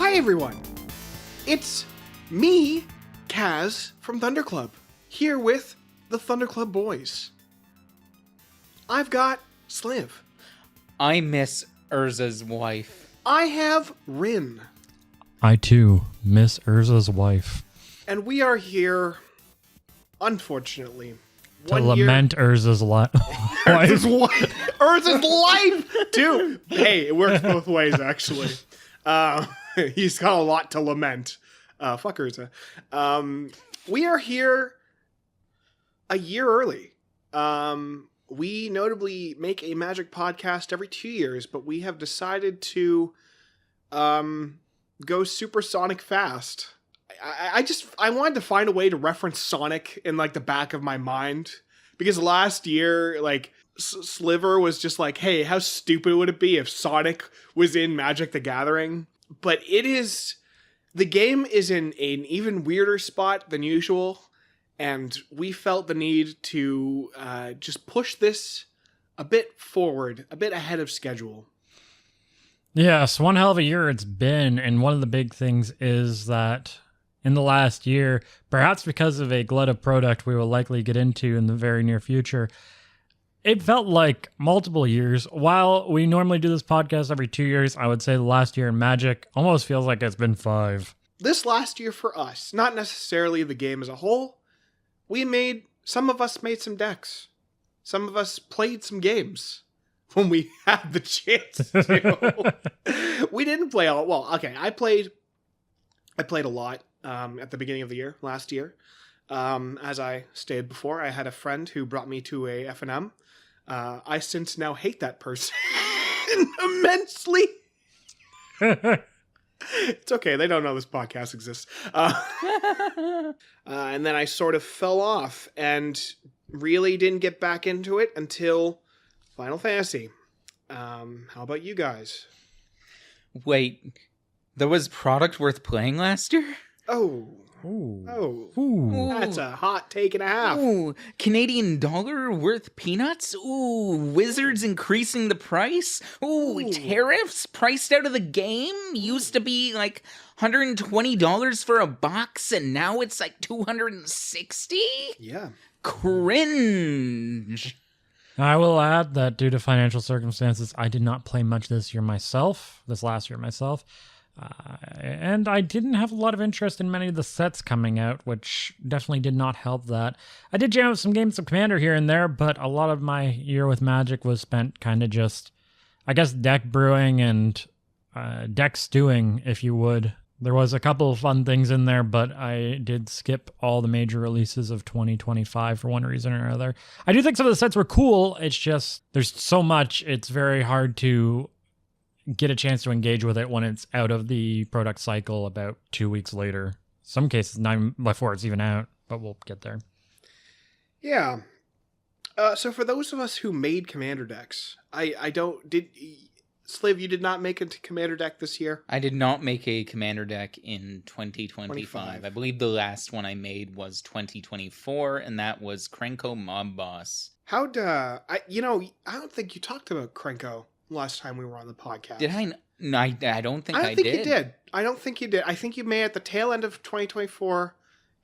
Hi everyone! It's me, Kaz, from ThunderClub, here with the ThunderClub boys. I've got Sliv. I miss Urza's wife. I have Rin. I too miss Urza's wife. And we are here, unfortunately, To lament Urza's life. Urza's life, too. Hey, it works both ways, actually. He's got a lot to lament. Fuck Urza. We are here a year early. We notably make a Magic podcast every 2 years, but we have decided to go supersonic fast. I wanted to find a way to reference Sonic in like the back of my mind, because last year, like, Sliver was just like, hey, how stupid would it be if Sonic was in Magic the Gathering? But the game is in an even weirder spot than usual, and we felt the need to just push this a bit forward, a bit ahead of schedule. Yes, one hell of a year it's been, and one of the big things is that in the last year, perhaps because of a glut of product we will likely get into in the very near future, it felt like multiple years. While we normally do this podcast every 2 years, I would say the last year in Magic almost feels like it's been 5. This last year for us, not necessarily the game as a whole, some of us made some decks. Some of us played some games when we had the chance to. We didn't play all, well, okay, I played a lot at the beginning of the year, last year. As I stated before, I had a friend who brought me to a F&M. I since now hate that person immensely. It's okay, they don't know this podcast exists. And then I sort of fell off and really didn't get back into it until Final Fantasy. How about you guys? Wait, there was product worth playing last year? Ooh. That's a hot take and a half. Ooh, Canadian dollar worth peanuts? Ooh, Wizards increasing the price? Ooh, tariffs priced out of the game? Used to be like $120 for a box, and now it's like $260? Yeah. Cringe. I will add that due to financial circumstances, I did not play much this last year myself. And I didn't have a lot of interest in many of the sets coming out, which definitely did not help that. I did jam up some games of Commander here and there, but a lot of my year with Magic was spent kind of just, I guess, deck brewing and deck stewing, if you would. There was a couple of fun things in there, but I did skip all the major releases of 2025 for one reason or another. I do think some of the sets were cool. It's just, there's so much, it's very hard to get a chance to engage with it when it's out of the product cycle about 2 weeks later. Some cases, 9 before it's even out, but we'll get there. Yeah. So for those of us who made Commander decks, Sliv, you did not make a Commander deck this year? I did not make a Commander deck in 2025. 25. I believe the last one I made was 2024, and that was Krenko Mob Boss. I don't think you talked about Krenko last time we were on the podcast. Did I? No, I don't think I did. I don't think you did. I don't think you did. I think you may at the tail end of 2024,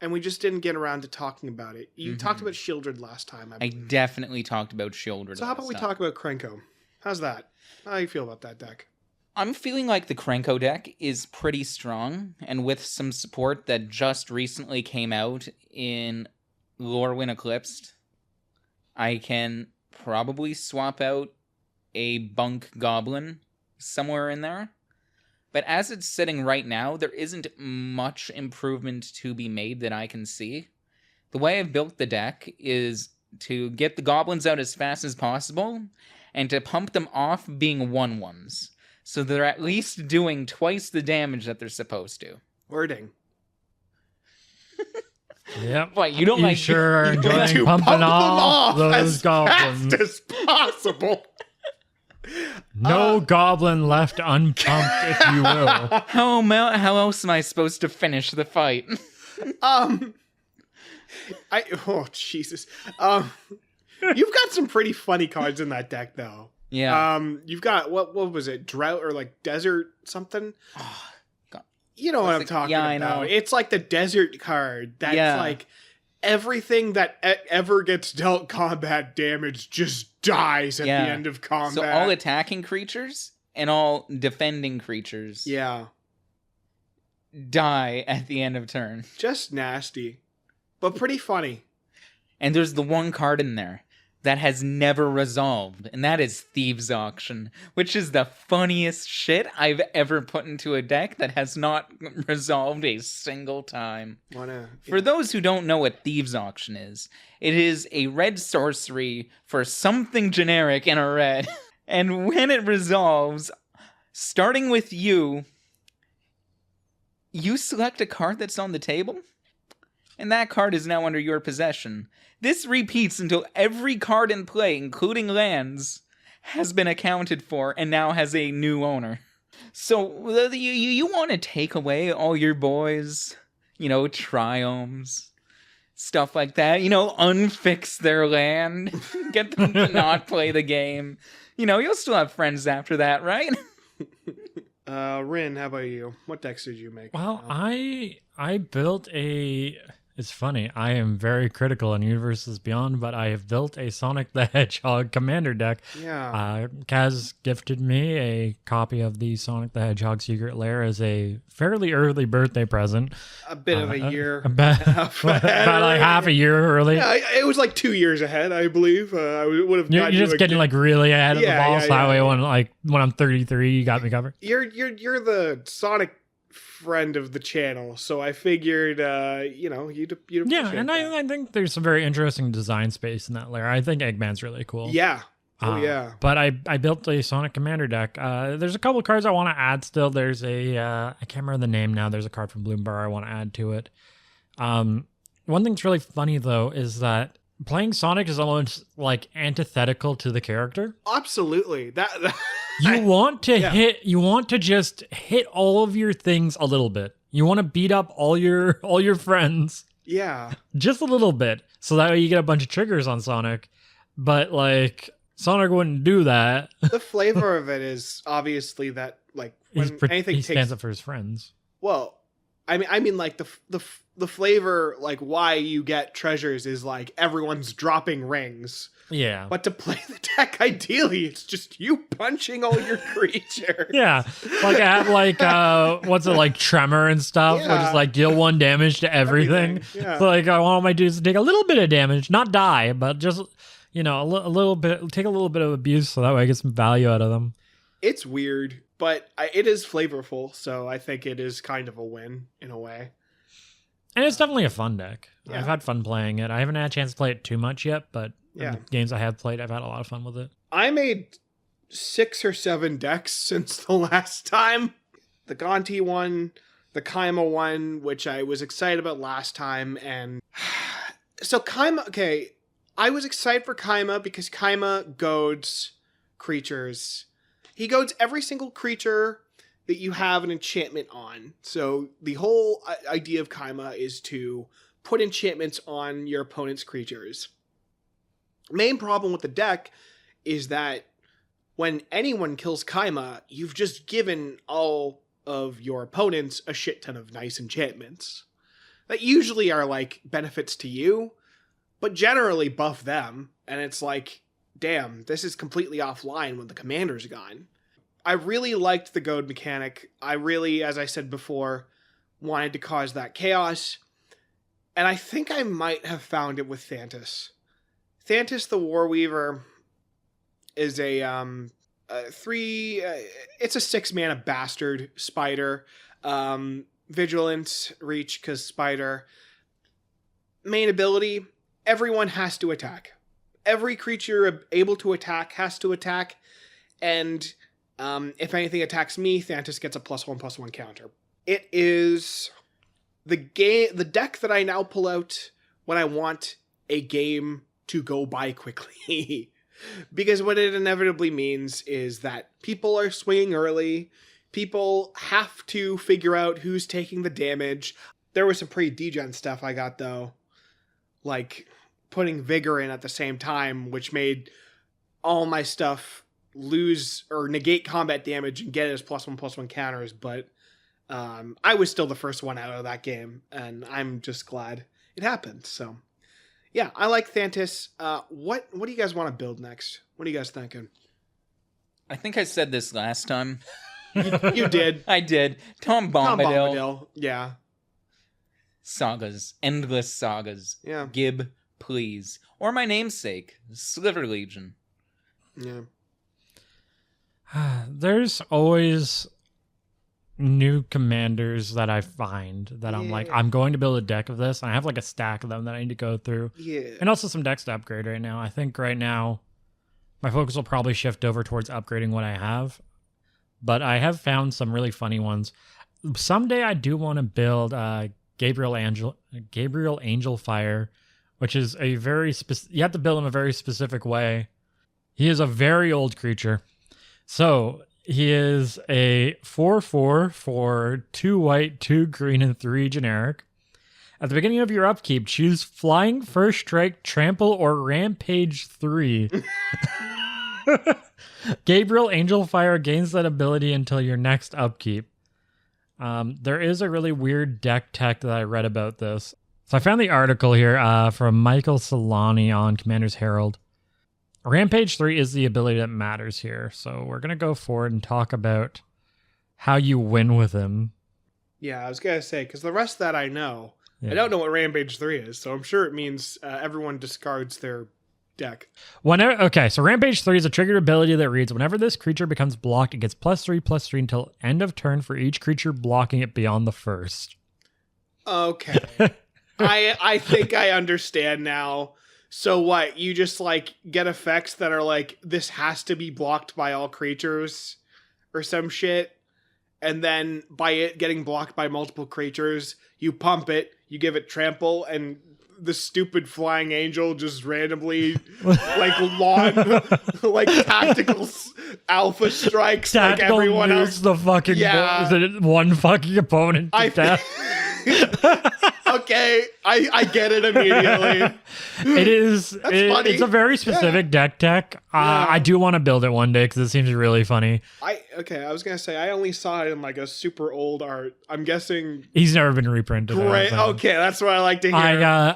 and we just didn't get around to talking about it. You talked about Shieldred last time. I definitely talked about Shieldred. So how about we talk about Krenko? How's that? How do you feel about that deck? I'm feeling like the Krenko deck is pretty strong, and with some support that just recently came out in Lorwyn Eclipsed, I can probably swap out a Bunk Goblin somewhere in there. But as it's sitting right now, there isn't much improvement to be made that I can see. The way I've built the deck is to get the goblins out as fast as possible and to pump them off being 1/1s. So they're at least doing twice the damage that they're supposed to. Wording. Yep. What, you don't you like... sure are enjoying to pumping pump them off those as goblins. fast as possible. No goblin left unpumped, if you will. How else am I supposed to finish the fight? Jesus. You've got some pretty funny cards in that deck, though. Yeah. You've got what was it? Drought or like desert something? Oh, God. You know what I'm What's talking yeah, about. I know. It's like the desert card. That's Yeah. like everything that ever gets dealt combat damage just dies at Yeah. the end of combat. So all attacking creatures and all defending creatures yeah, die at the end of turn. just nasty, but pretty funny. And there's the one card in there that has never resolved, and that is Thieves' Auction, which is the funniest shit I've ever put into a deck that has not resolved a single time. For those who don't know what Thieves' Auction is, it is a red sorcery for something generic in a red. And when it resolves, starting with you select a card that's on the table, and that card is now under your possession. This repeats until every card in play, including lands, has been accounted for and now has a new owner. So you want to take away all your boys, triomes, stuff like that, unfix their land, get them to not play the game. You'll still have friends after that, right? Rin, how about you? What decks did you make? Well, I built a... It's funny, I am very critical on Universes Beyond, but I have built a Sonic the Hedgehog commander deck. Yeah. Kaz gifted me a copy of the Sonic the Hedgehog Secret Lair as a fairly early birthday present. A bit of a year. About like half a year early. Yeah, it was like 2 years ahead, I believe. I would have. You're just getting like really ahead of the ball, so that way when I'm 33, you got me covered. You're the Sonic friend of the channel, so I figured you'd appreciate and that. I think there's some very interesting design space in that lair. I think Eggman's really cool. Yeah. Yeah. But I built a Sonic commander deck. There's a couple of cards I want to add still. There's a I can't remember the name now. There's a card from Bloombar I want to add to it. One thing that's really funny though is that playing Sonic is almost like antithetical to the character. Absolutely. You want to just hit all of your things a little bit. You want to beat up all your friends. Yeah. Just a little bit. So that way you get a bunch of triggers on Sonic. But like Sonic wouldn't do that. The flavor of it is obviously that like when anything he takes stands up for his friends. Well, I mean like the flavor, like why you get treasures is like everyone's dropping rings. Yeah. But to play the deck, ideally, it's just you punching all your creatures. Yeah. Like I have like what's it like Tremor and stuff, Yeah. which is like deal 1 damage to everything. Yeah. So like I want all my dudes to take a little bit of damage, not die, but just a little bit, take a little bit of abuse so that way I get some value out of them. It's weird, but it is flavorful, so I think it is kind of a win in a way. And it's definitely a fun deck. Yeah. I've had fun playing it. I haven't had a chance to play it too much yet, but Yeah. the games I have played, I've had a lot of fun with it. I made 6 or 7 decks since the last time. The Gonti one, the Kaima one, which I was excited about last time, and so Kaima, okay, I was excited for Kaima because Kaima goads creatures. He goads every single creature that you have an enchantment on. So the whole idea of Kaima is to put enchantments on your opponent's creatures. Main problem with the deck is that when anyone kills Kaima, you've just given all of your opponents a shit ton of nice enchantments that usually are like benefits to you, but generally buff them. And it's like, damn, this is completely offline when the commander's gone. I really liked the goad mechanic. I really, as I said before, wanted to cause that chaos. And I think I might have found it with Thantis. Thantis the Warweaver is a 3... it's a 6-mana bastard spider. Vigilance, reach, because spider. Main ability, everyone has to attack. Every creature able to attack has to attack. And if anything attacks me, Thantis gets a +1/+1 counter. It is the deck that I now pull out when I want a game to go by quickly. Because what it inevitably means is that people are swinging early. People have to figure out who's taking the damage. There was some pretty degen stuff I got, though. Like putting Vigor in at the same time, which made all my stuff lose or negate combat damage and get it as +1/+1 counters. But I was still the first one out of that game, and I'm just glad it happened. So, yeah, I like Thantis. What do you guys want to build next? What are you guys thinking? I think I said this last time. You did. I did. Tom Tom Bombadil. Bombadil. Yeah. Sagas. Endless sagas. Yeah. Gib, please. Or my namesake, Sliver Legion. Yeah. There's always new commanders that I find that I'm like, I'm going to build a deck of this. And I have like a stack of them that I need to go through. Yeah. And also some decks to upgrade right now. I think right now my focus will probably shift over towards upgrading what I have. But I have found some really funny ones. Someday I do want to build Gabriel Angel Fire, which is a very you have to build him a very specific way. He is a very old creature. So he is a 4/4 for 2 white, 2 green, and 3 generic. At the beginning of your upkeep, choose Flying, First Strike, Trample, or Rampage 3. Gabriel Angel Fire gains that ability until your next upkeep. There is a really weird deck tech that I read about this. So I found the article here from Michael Solani on Commander's Herald. Rampage 3 is the ability that matters here. So we're going to go forward and talk about how you win with him. Yeah, I was going to say, because the rest of that I know. Yeah. I don't know what Rampage 3 is, so I'm sure it means everyone discards their deck. So Rampage 3 is a triggered ability that reads, whenever this creature becomes blocked, it gets +3/+3 until end of turn for each creature blocking it beyond the first. Okay. I think I understand now. So what, you just like get effects that are like, this has to be blocked by all creatures or some shit, and then by it getting blocked by multiple creatures, you pump it, you give it trample, and the stupid flying angel just randomly like like tactical alpha strikes Tactical like everyone nukes else. the fucking one fucking opponent to death. Okay, I get it immediately. It is. funny. It's a very specific deck tech. I do want to build it one day because it seems really funny. I was gonna say I only saw it in like a super old art. I'm guessing He's never been reprinted. great. Okay, that's what I like to hear.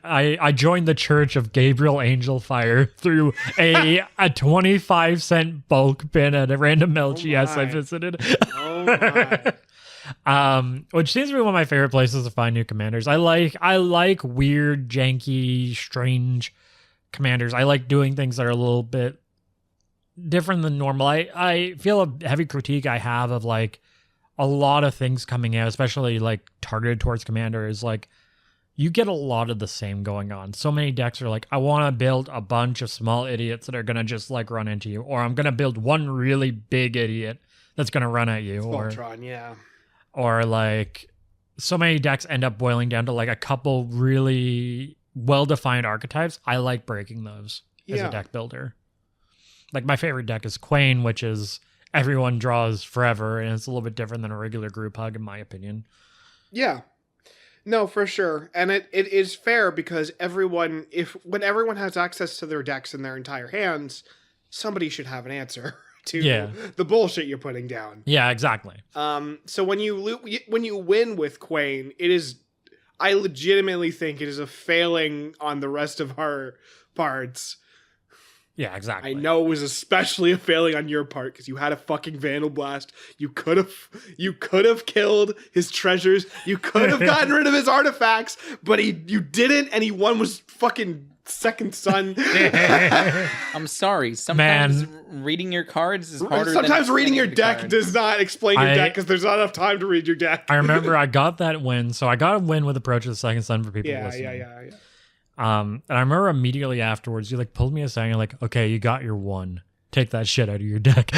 I joined the Church of Gabriel Angel Fire through a 25-cent bulk bin at a random LGS I my. visited. Oh my. Which seems to be one of my favorite places to find new commanders. I like weird, janky, strange commanders. I like doing things that are a little bit different than normal. I feel a heavy critique I have of like a lot of things coming out, especially like targeted towards commander, is like you get a lot of the same going on. So many decks are like, I want to build a bunch of small idiots that are going to just like run into you, or I'm going to build one really big idiot that's going to run at you. Voltron, yeah. Or like so many decks end up boiling down to like a couple really well-defined archetypes. I like breaking those as a deck builder. Like my favorite deck is Quain, which is everyone draws forever, and it's a little bit different than a regular group hug in my opinion. Yeah. No, for sure. And it is fair because when everyone has access to their decks in their entire hands, somebody should have an answer to the bullshit you're putting down. Yeah, exactly. So when you win with Quain, I legitimately think it is a failing on the rest of our parts. Yeah, exactly. I know it was especially a failing on your part because you had a fucking Vandal Blast. You could have killed his treasures. You could have gotten rid of his artifacts, but you didn't, and he won with fucking Second Son. I'm sorry. Sometimes reading your cards is harder. Sometimes than reading your the deck cards. does not explain your deck because there's not enough time to read your deck. I remember I got that win. So I got a win with Approach of the Second Sun for people listening. Yeah. And I remember immediately afterwards, you like pulled me aside and you're like, okay, you got your one. Take that shit out of your deck.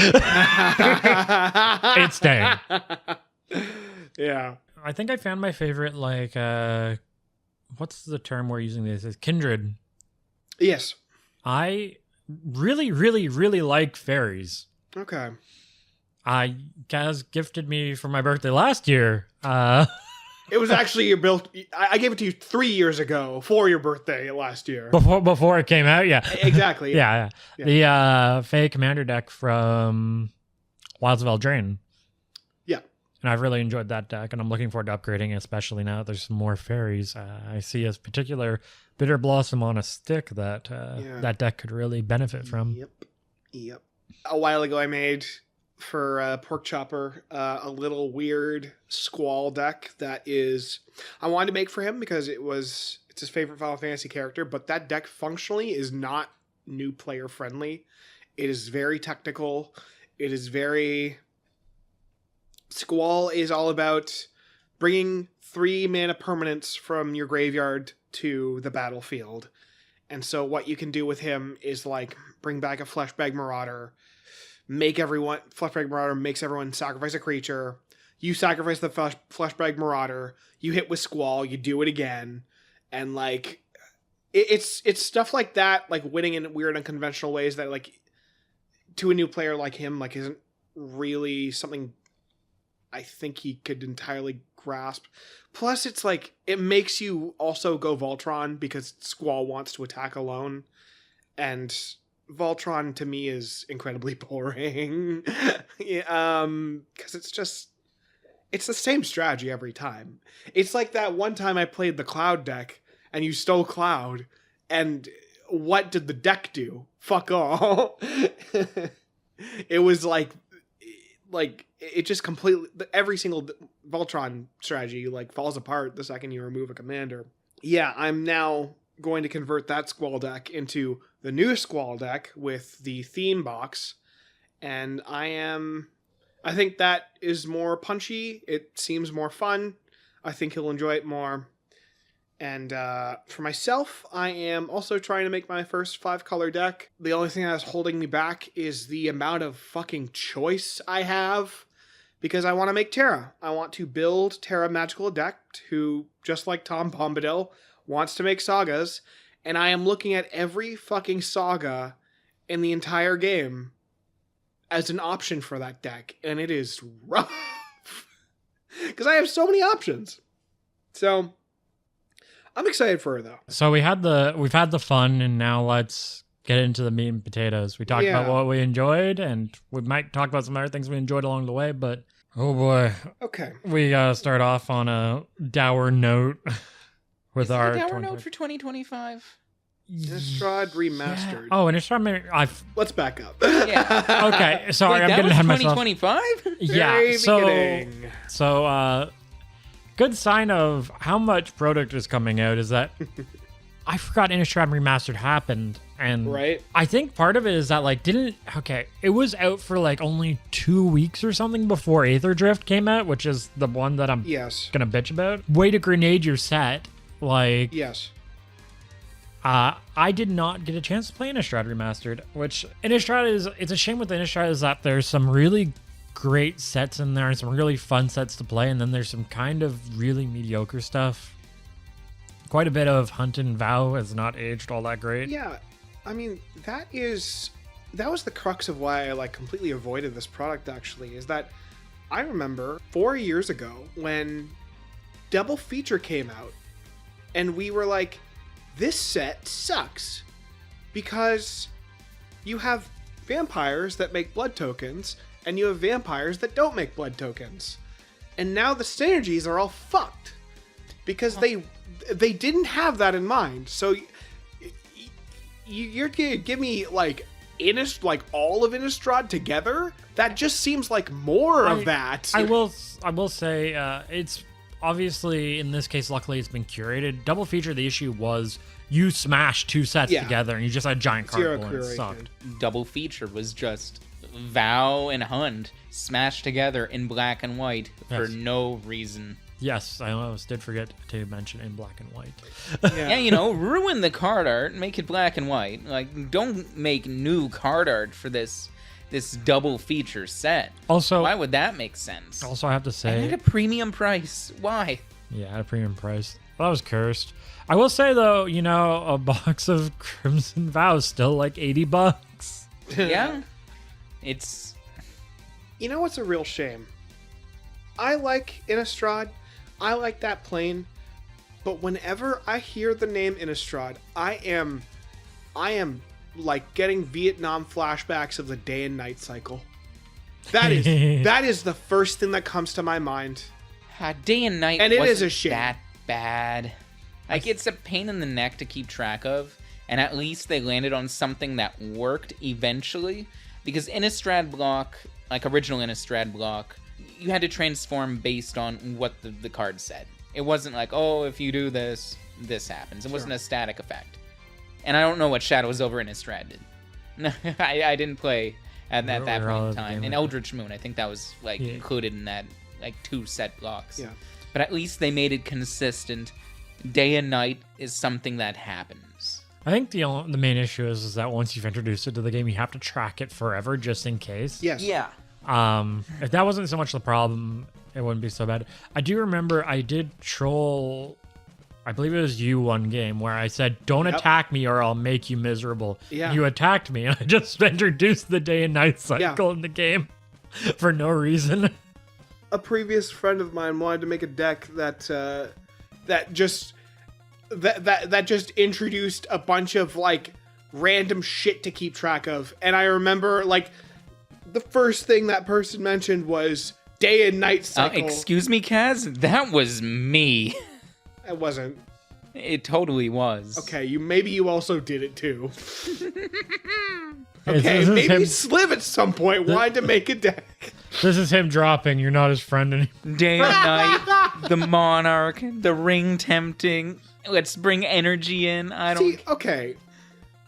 It's staying. Yeah. I think I found my favorite, like, what's the term we're using this? Is Kindred. Yes. I really, really, really like fairies. Okay. Gaz gifted me for my birthday last year. It was actually your built. I gave it to you 3 years ago for your birthday last year. Before it came out, yeah. Exactly. Yeah. The Fae Commander deck from Wilds of Eldraine. Yeah. And I've really enjoyed that deck, and I'm looking forward to upgrading it, especially now that there's some more fairies. I see a particular Bitter Blossom on a stick that that deck could really benefit from. Yep. A while ago I made for Pork Chopper a little weird Squall deck that is... I wanted to make for him because it's his favorite Final Fantasy character, but that deck functionally is not new player friendly. It is very technical. It is very... Squall is all about bringing 3 mana permanents from your graveyard to the battlefield. And so what you can do with him is like bring back a Fleshbag Marauder, Fleshbag Marauder makes everyone sacrifice a creature. You sacrifice the Fleshbag Marauder, you hit with Squall, you do it again. And like, it's stuff like that, like winning in weird unconventional ways that like to a new player like him, like isn't really something I think he could entirely grasp. Plus, it's like, it makes you also go Voltron because Squall wants to attack alone. And Voltron, to me, is incredibly boring. Because it's the same strategy every time. It's like that one time I played the Cloud deck, and you stole Cloud, and what did the deck do? Fuck all. It was like it just completely, every single Voltron strategy like falls apart the second you remove a commander. Yeah, I'm now going to convert that Squall deck into the new Squall deck with the theme box, and I think that is more punchy. It seems more fun. I think he'll enjoy it more. And for myself, I am also trying to make my first 5-color deck. The only thing that's holding me back is the amount of fucking choice I have, because I want to make Terra. I want to build Terra Magical Adept, who, just like Tom Bombadil, wants to make sagas, and I am looking at every fucking saga in the entire game as an option for that deck, and it is rough. Because I have so many options. So... I'm excited for her, though. So we've had the fun, and now let's get into the meat and potatoes. We talked about what we enjoyed, and we might talk about some other things we enjoyed along the way, but oh boy. Okay. We gotta start off on a dour note with our... dour note for 2025? Innistrad Remastered. Yeah. Oh, Innistrad... Let's back up. Yeah. Okay, sorry, Wait, I'm getting ahead of myself. 2025? Yeah, Beginning. so good sign of how much product is coming out is that I forgot Innistrad Remastered happened, and right. I think part of it is that it was out for like only 2 weeks or something before Aether Drift came out, which is the one that I'm gonna bitch about. Way to grenade your set, like yes. I did not get a chance to play Innistrad Remastered, which it's a shame with Innistrad is that there's some really great sets in there and some really fun sets to play, and then there's some kind of really mediocre stuff. Quite a bit of Hunt and Vow has not aged all that great. Yeah, I mean, that was the crux of why I completely avoided this product, actually, is that I remember 4 years ago when Double Feature came out, and we were like, this set sucks because you have vampires that make blood tokens and you have vampires that don't make blood tokens. And now the synergies are all fucked because they didn't have that in mind. So you're gonna give me all of Innistrad together? That just seems like more of that. I will say it's obviously, in this case, luckily it's been curated. Double Feature, the issue was you smashed 2 sets together and you just had a giant card pool and it sucked. Double Feature was just Vow and Hunt smashed together in black and white for no reason. Yes, I almost did forget to mention in black and white. Yeah, ruin the card art, make it black and white. Like, don't make new card art for this Double Feature set. Also, why would that make sense? Also, I have to say, and at a premium price. Why? Yeah, at a premium price. Well, that was cursed. I will say though, a box of Crimson Vow is still like $80. Yeah. It's... what's a real shame? I like Innistrad. I like that plane. But whenever I hear the name Innistrad, I am like getting Vietnam flashbacks of the day and night cycle. That is the first thing that comes to my mind. Day and night And it wasn't is a shame. that bad. Like, it's a pain in the neck to keep track of, and at least they landed on something that worked eventually, because Innistrad block, like original Innistrad block, you had to transform based on what the card said. It wasn't like, oh, if you do this, this happens. It wasn't a static effect. And I don't know what Shadows over Innistrad did. No, I didn't play at that point in time. And Eldritch Moon, I think that was included in that 2 set blocks. Yeah. But at least they made it consistent. Day and night is something that happens. I think the main issue is that once you've introduced it to the game, you have to track it forever just in case. Yes. Yeah. If that wasn't so much the problem, it wouldn't be so bad. I do remember I did troll, I believe it was you one game, where I said, don't attack me or I'll make you miserable. Yeah. You attacked me, and I just introduced the day and night cycle in the game for no reason. A previous friend of mine wanted to make a deck that just introduced a bunch of like random shit to keep track of, and I remember like the first thing that person mentioned was day and night cycle. Excuse me, Kaz? That was me. It wasn't. It totally was. Okay, maybe you also did it too. This Okay, is maybe him- Sliv at some point wanted to make a deck. This is him dropping, you're not his friend anymore. Day and night, the Monarch, the Ring Tempting. Let's bring energy in. See, okay.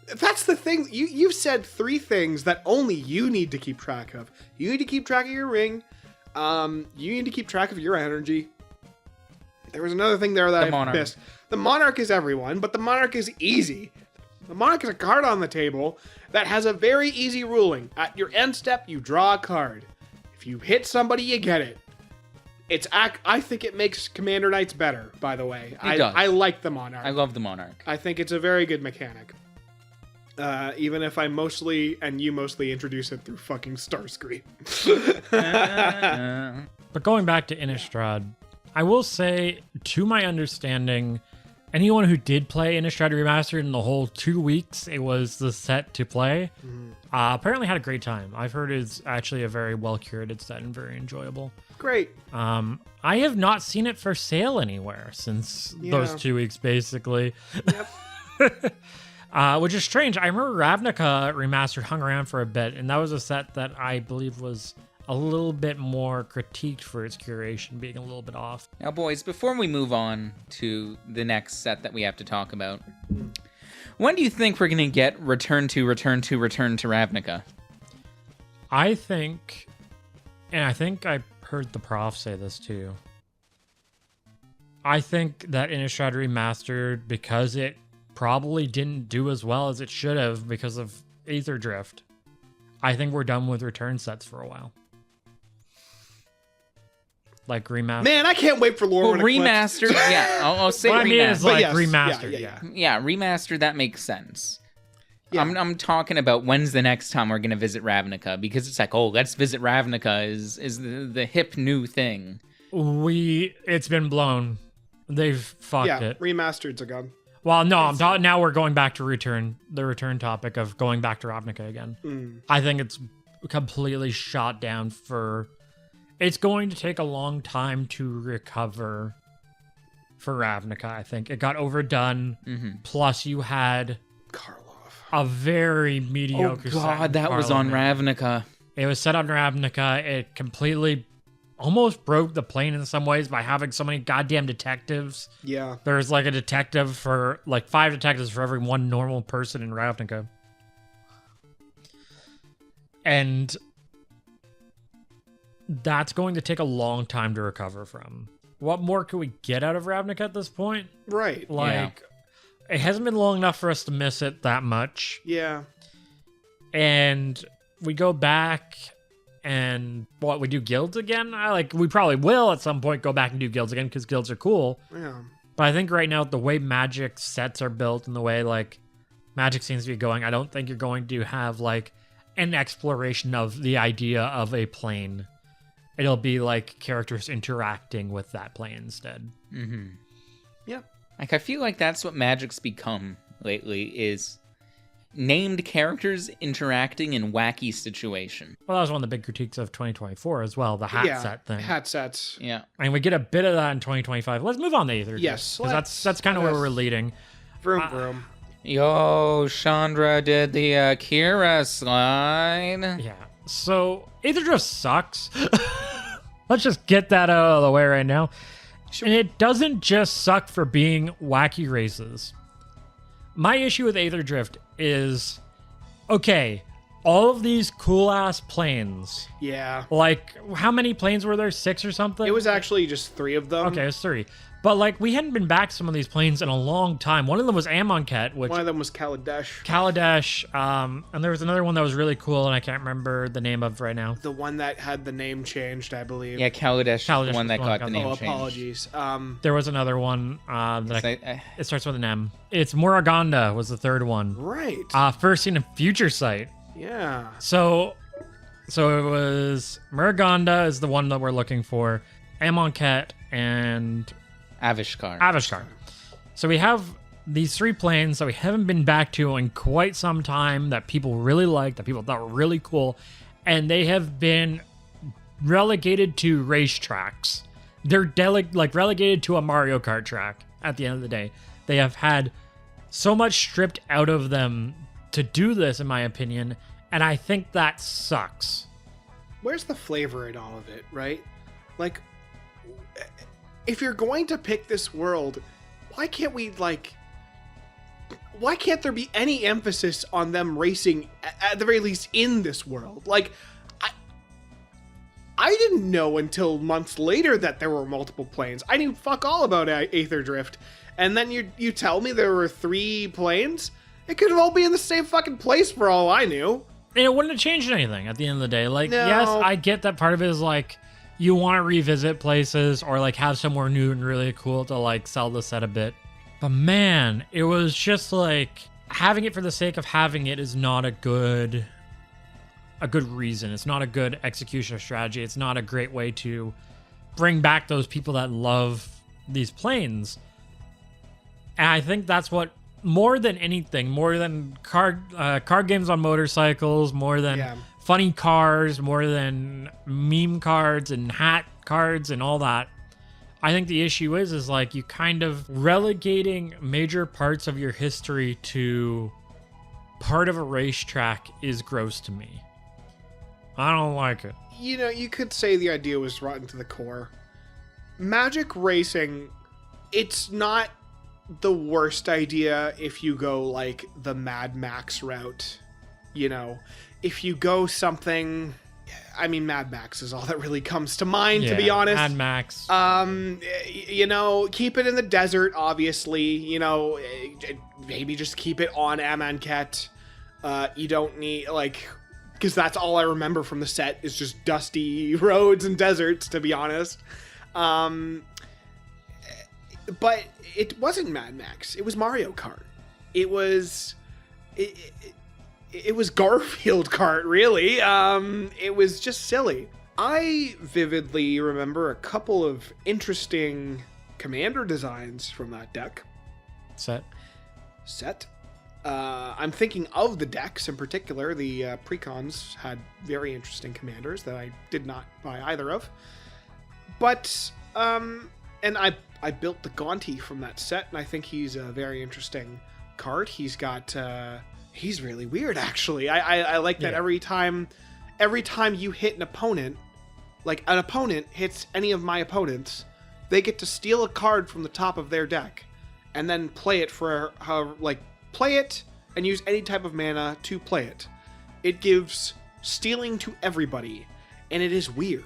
That's the thing. You've said 3 things that only you need to keep track of. You need to keep track of your ring. You need to keep track of your energy. There was another thing there that I missed. The Monarch is everyone, but the Monarch is easy. The Monarch is a card on the table that has a very easy ruling. At your end step, you draw a card. If you hit somebody, you get it. I think it makes Commander Knights better, by the way. I like the Monarch. I love the Monarch. I think it's a very good mechanic. Even if I mostly, and you mostly, introduce it through fucking Starscream. But going back to Innistrad, I will say, to my understanding, anyone who did play Innistrad Remastered in the whole 2 weeks it was the set to play, apparently had a great time. I've heard it's actually a very well-curated set and very enjoyable. Great. I have not seen it for sale anywhere since those 2 weeks, basically. Yep. Which is strange. I remember Ravnica Remastered hung around for a bit, and that was a set that I believe was a little bit more critiqued for its curation being a little bit off. Now, boys, before we move on to the next set that we have to talk about, when do you think we're going to get Return to Ravnica? I think, and I think I heard the prof say this too, I think that Innistrad Remastered, because it probably didn't do as well as it should have because of Aether Drift, I think we're done with return sets for a while. Like remastered. Man, I can't wait for Lore. Well, remastered, yeah. I'll say what remastered. I mean is like yes, remastered, Yeah, remastered, that makes sense. Yeah. I'm talking about when's the next time we're going to visit Ravnica, because it's like, oh, let's visit Ravnica is the hip new thing. It's been blown. They've fucked it. Remastered's a gun. Well, no, now we're going back to the return topic of going back to Ravnica again. I think it's completely shot down for... It's going to take a long time to recover for Ravnica, I think. It got overdone. Plus, you had Karlov. a very mediocre set. Oh, God, that was on Ravnica. It was set on Ravnica. It completely almost broke the plane in some ways by having so many goddamn detectives. Yeah. There's like a detective for, like 5 detectives for every one normal person in Ravnica. And that's going to take a long time to recover from. What more could we get out of Ravnica at this point? Right. Like, it hasn't been long enough for us to miss it that much. Yeah. And we go back and we do guilds again? We probably will at some point go back and do guilds again because guilds are cool. Yeah. But I think right now, the way Magic sets are built and the way, Magic seems to be going, I don't think you're going to have, an exploration of the idea of a plane. It'll be, characters interacting with that plane instead. Yep. I feel like that's what Magic's become lately, is named characters interacting in wacky situation. Well, that was one of the big critiques of 2024 as well, the hat set thing. Hat sets. Yeah. And we get a bit of that in 2025. Let's move on to Aether. Yes, because that's kind of where we're leading. Vroom, vroom. Yo, Chandra did the Kira slide. Yeah. So Aether Drift sucks. Let's just get that out of the way right now. And it doesn't just suck for being wacky races. My issue with Aether Drift is, okay, all of these cool-ass planes. Yeah. Like, how many planes were there? 6 or something? It was actually just 3 of them. Okay, it was 3. But, like, we hadn't been back to some of these planes in a long time. One of them was Amonkhet, which... One of them was Kaladesh. And there was another one that was really cool, and I can't remember the name of right now. The one that had the name changed, I believe. Yeah, Kaladesh, the one that got the name changed. Apologies. There was another one it starts with an M. It's Moraganda was the third one. Right. First seen in Future Sight. Yeah. So it was Moraganda is the one that we're looking for, Amonkhet, and... Avishkar. So we have these 3 planes that we haven't been back to in quite some time that people really liked, that people thought were really cool, and they have been relegated to racetracks. They're relegated to a Mario Kart track at the end of the day. They have had so much stripped out of them to do this, in my opinion, and I think that sucks. Where's the flavor in all of it, right? Like, if you're going to pick this world, why can't there be any emphasis on them racing, at the very least, in this world? Like, I didn't know until months later that there were multiple planes. I knew fuck all about Aether Drift. And then you tell me there were 3 planes? It could have all been in the same fucking place for all I knew. And it wouldn't have changed anything at the end of the day. Like, No. Yes, I get that part of it is like, you want to revisit places or like have somewhere new and really cool to like sell the set a bit. But man, it was just like having it for the sake of having it is not a good reason. It's not a good execution of strategy. It's not a great way to bring back those people that love these planes. And I think that's what, more than anything, more than card games on motorcycles, more than funny cars, more than meme cards and hat cards and all that, I think the issue is like you kind of relegating major parts of your history to part of a racetrack is gross to me. I don't like it. You know, you could say the idea was rotten to the core. Magic racing, it's not the worst idea if you go like the Mad Max route. You know, if you go something, I mean, Mad Max is all that really comes to mind, to be honest. Mad Max. You know, keep it in the desert, obviously. You know, maybe just keep it on Amonkhet. You don't need, like, because that's all I remember from the set is just dusty roads and deserts, to be honest. But it wasn't Mad Max. It was Mario Kart. It was Garfield Kart, really. It was just silly. I vividly remember a couple of interesting commander designs from that deck. Set. I'm thinking of the decks in particular. The precons had very interesting commanders that I did not buy either of. But, and I built the Gonti from that set, and I think he's a very interesting card. He's got, he's really weird, actually. I like that every time you hit an opponent, like an opponent hits any of my opponents, they get to steal a card from the top of their deck and then play it for play it and use any type of mana to play it. It gives stealing to everybody, and it is weird.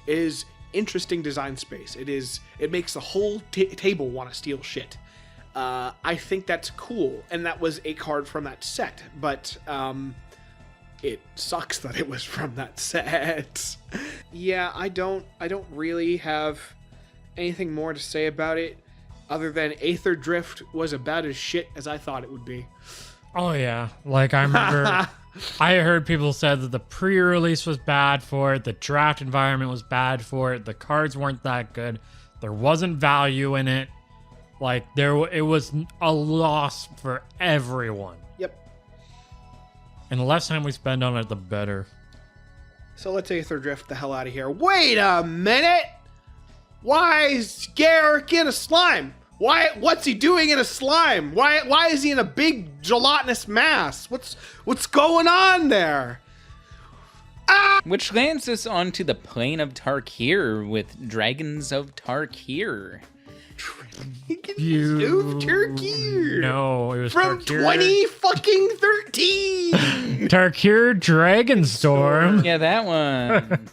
It is interesting design space. It makes the whole table want to steal shit. I think that's cool, and that was a card from that set, but it sucks that it was from that set. Yeah, I don't really have anything more to say about it other than Aether Drift was about as shit as I thought it would be. Oh yeah, like I remember I heard people said that the pre-release was bad for it, the draft environment was bad for it, the cards weren't that good, there wasn't value in it. Like it was a loss for everyone. Yep. And the less time we spend on it, the better. So let's Aether Drift the hell out of here. Wait a minute! Why is Garrick in a slime? What's he doing in a slime? Why is he in a big gelatinous mass? What's going on there? Ah! Which lands us onto the plane of Tarkir with Dragons of Tarkir. Tarkir. No, it was from Tarkir. 2013. Tarkir Dragonstorm. Yeah, that one.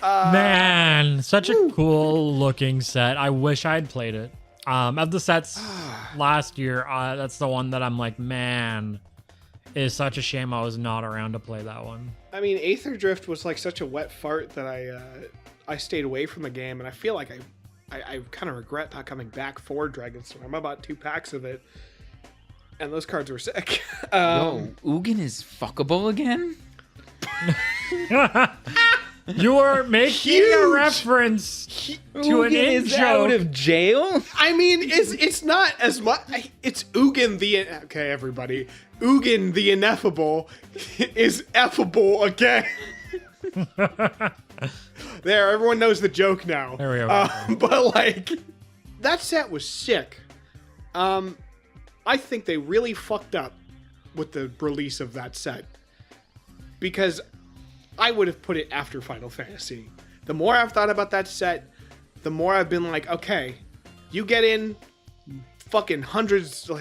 Man, such a cool looking set. I wish I'd played it. Of the sets last year, that's the one that I'm like, man, it is such a shame I was not around to play that one. I mean, Aether Drift was like such a wet fart that I stayed away from the game, and I feel like I kind of regret not coming back for Dragonstorm. I'm about 2 packs of it, and those cards were sick. Yo, Ugin is fuckable again? You are making a reference to an Ugin is out in-joke. of jail? I mean, it's not as much. It's Ugin the okay, everybody. Ugin the ineffable is effable again. There, everyone knows the joke now. There we go. But like, that set was sick. I think they really fucked up with the release of that set, because I would have put it after Final Fantasy. The more I've thought about that set, the more I've been like, okay, you get in fucking hundreds of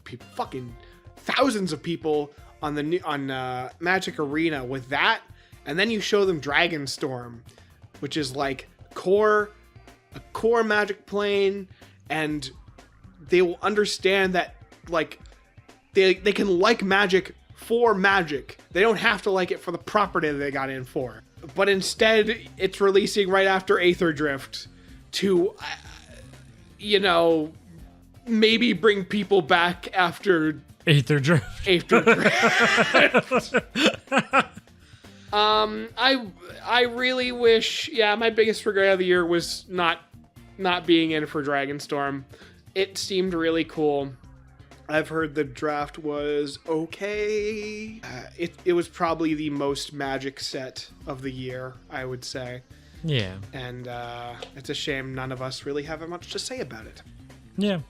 people, fucking thousands of people on Magic Arena with that, and then you show them Dragonstorm, which is like a core Magic plane, and they will understand that like they can like Magic for Magic. They don't have to like it for the property that they got in for. But instead, it's releasing right after Aether Drift to, maybe bring people back after Aether Drift. Aether Drift. I really wish. Yeah, my biggest regret of the year was not being in for Dragonstorm. It seemed really cool. I've heard the draft was okay. It was probably the most Magic set of the year, I would say. Yeah. And it's a shame none of us really have much to say about it. Yeah.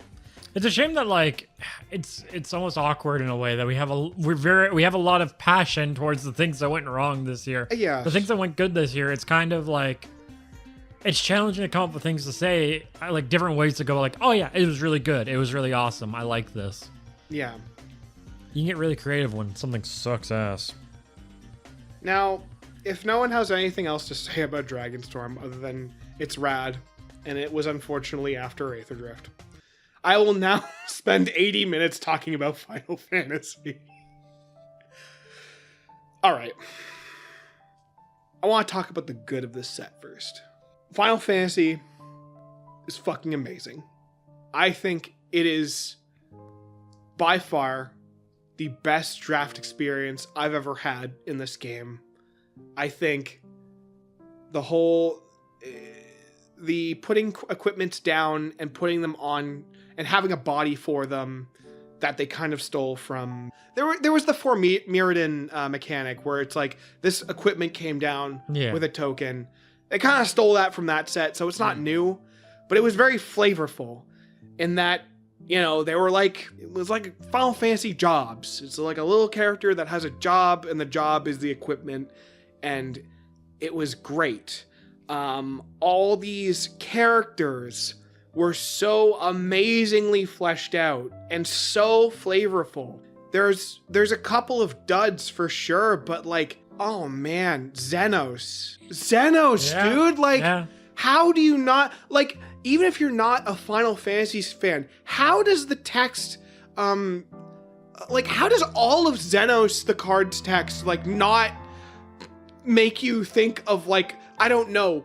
It's a shame that like it's almost awkward in a way that we have a lot of passion towards the things that went wrong this year. Yeah. The things that went good this year, it's kind of like it's challenging to come up with things to say, like different ways to go like, oh yeah, it was really good. It was really awesome. I like this. Yeah. You can get really creative when something sucks ass. Now, if no one has anything else to say about Dragonstorm other than it's rad, and it was unfortunately after Aether Drift, I will now spend 80 minutes talking about Final Fantasy. Alright. I want to talk about the good of this set first. Final Fantasy is fucking amazing. I think it is by far the best draft experience I've ever had in this game. I think the putting equipment down and putting them on and having a body for them that they kind of stole from. There was the Mirrodin mechanic where it's like this equipment came down with a token. They kind of stole that from that set, so it's not new, but it was very flavorful in that, they were like, it was like Final Fantasy jobs. It's like a little character that has a job, and the job is the equipment, and it was great. All these characters were so amazingly fleshed out and so flavorful. There's a couple of duds for sure, but like, oh man, Xenos, dude, like, how do you not, like, even if you're not a Final Fantasy fan, how does the text, like, how does all of Xenos, the card's text, like, not make you think of, like, I don't know,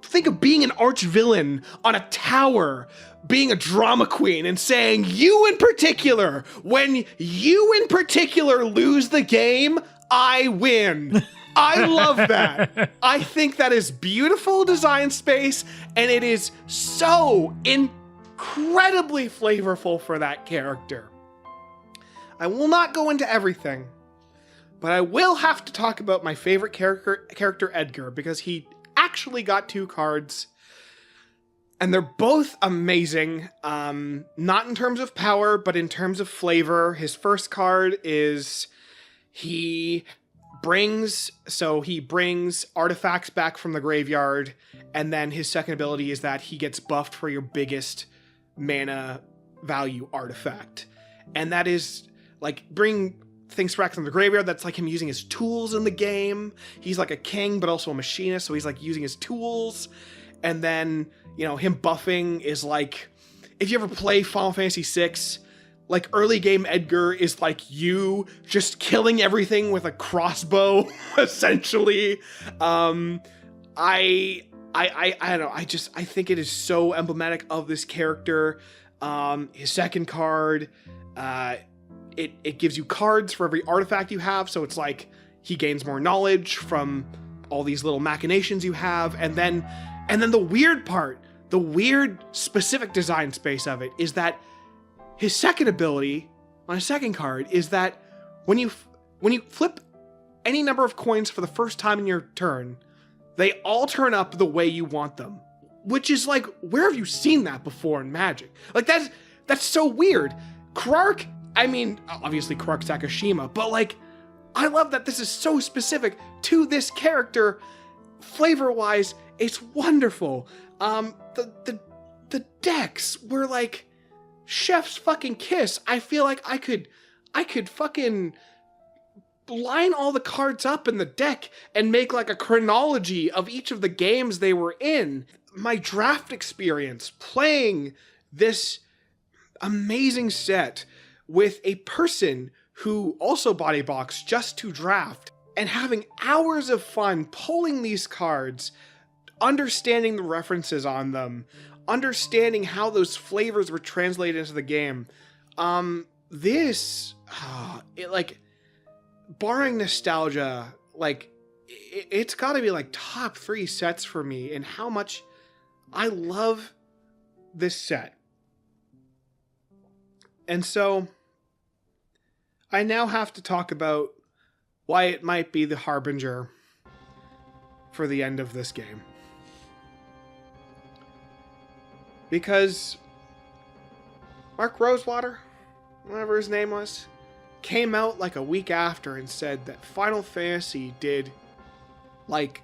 think of being an arch villain on a tower, being a drama queen and saying, you in particular, when you in particular lose the game, I win. I love that. I think that is beautiful design space, and it is so incredibly flavorful for that character. I will not go into everything, but I will have to talk about my favorite character Edgar, because he actually got 2 cards, and they're both amazing. Not in terms of power, but in terms of flavor. His first card is he brings artifacts back from the graveyard, and then his second ability is that he gets buffed for your biggest mana value artifact. And that is like bring things back from the graveyard. That's like him using his tools in the game. He's like a king, but also a machinist, so he's like using his tools. And then, you know, him buffing is like, if you ever play Final Fantasy VI, like early game Edgar is like you just killing everything with a crossbow, essentially. I don't know. I think it is so emblematic of this character. His second card, it gives you cards for every artifact you have. So it's like he gains more knowledge from all these little machinations you have. And then the weird part, the weird specific design space of it is that his second ability on his second card is that when you flip any number of coins for the first time in your turn, they all turn up the way you want them. Which is like, where have you seen that before in Magic? Like that's so weird. Krark, I mean, obviously Krark Sakashima, but like, I love that this is so specific to this character. Flavor-wise, it's wonderful. The decks were like chef's fucking kiss. I feel like I could fucking line all the cards up in the deck and make like a chronology of each of the games they were in. My draft experience playing this amazing set with a person who also bought a box just to draft and having hours of fun pulling these cards, understanding the references on them, understanding how those flavors were translated into the game. It like, barring nostalgia, like it's got to be like top 3 sets for me, and how much I love this set. And so I now have to talk about why it might be the harbinger for the end of this game. Because Mark Rosewater, whatever his name was, came out like a week after and said that Final Fantasy did like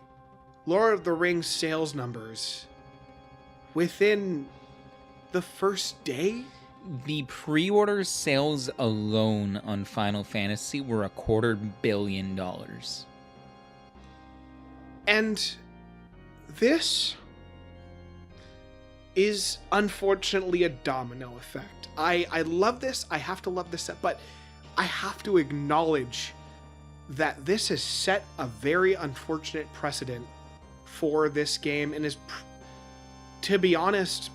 Lord of the Rings sales numbers within the first day. The pre-order sales alone on Final Fantasy were $250 million. And this is unfortunately a domino effect. I love this. I have to love this set, but I have to acknowledge that this has set a very unfortunate precedent for this game, and is, to be honest,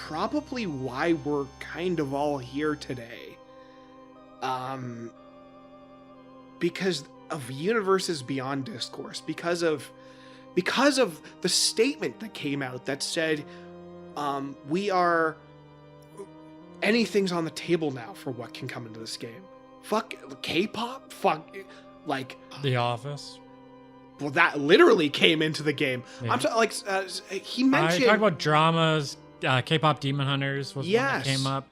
probably why we're kind of all here today. Because of Universes Beyond Discourse, because of the statement that came out that said, anything's on the table now for what can come into this game. Fuck K-pop, fuck like The Office. Well, that literally came into the game. Yeah. I'm like he mentioned. I talk about dramas. K-pop Demon Hunters was one Yes. that came up.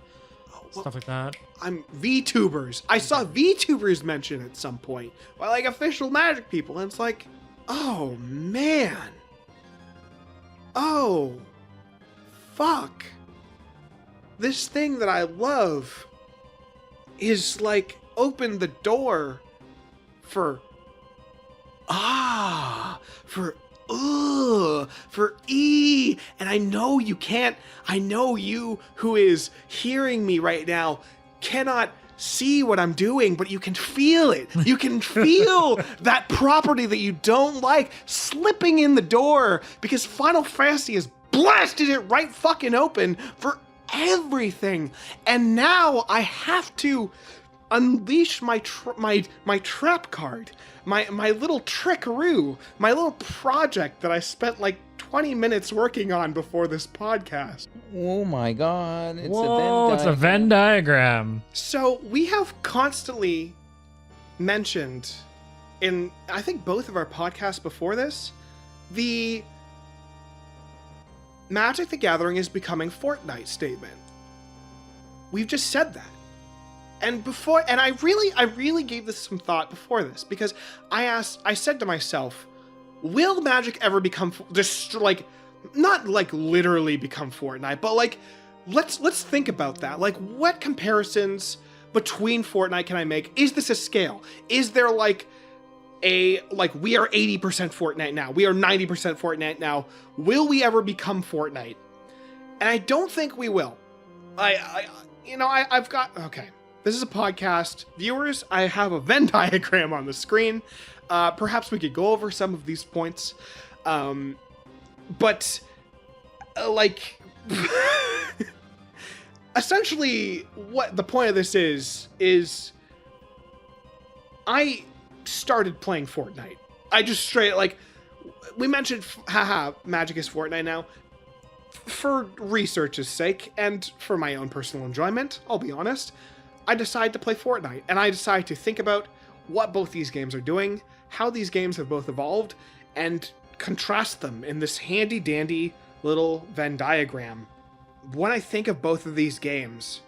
Stuff like that. I'm VTubers. I saw VTubers mentioned at some point by like official Magic people, and it's like, oh man, oh fuck, this thing that I love is like opened the door for for E. And I know you can't, I know you who is hearing me right now cannot see what I'm doing, but you can feel it. You can feel that property that you don't like slipping in the door, because Final Fantasy has blasted it right fucking open for everything. And now I have to unleash my trap card, my little trickaroo, my little project that I spent like 20 minutes working on before this podcast. Oh my god. It's a Venn diagram. So we have constantly mentioned in, I think, both of our podcasts before this, the Magic the Gathering is becoming Fortnite statement. We've just said that. And I really gave this some thought before this, because I said to myself, will Magic ever become just like, not like literally become Fortnite, but like, let's think about that. Like, what comparisons between Fortnite can I make? Is this a scale? Is there like we are 80% Fortnite now, we are 90% Fortnite now, will we ever become Fortnite? And I don't think we will. I've got, okay, this is a podcast. Viewers, I have a Venn diagram on the screen. Perhaps we could go over some of these points. Essentially, what the point of this is I started playing Fortnite. I just straight, like, we mentioned, Magic is Fortnite now. For research's sake, and for my own personal enjoyment, I'll be honest, I decided to play Fortnite, and I decided to think about what both these games are doing, how these games have both evolved, and contrast them in this handy-dandy little Venn diagram. When I think of both of these games,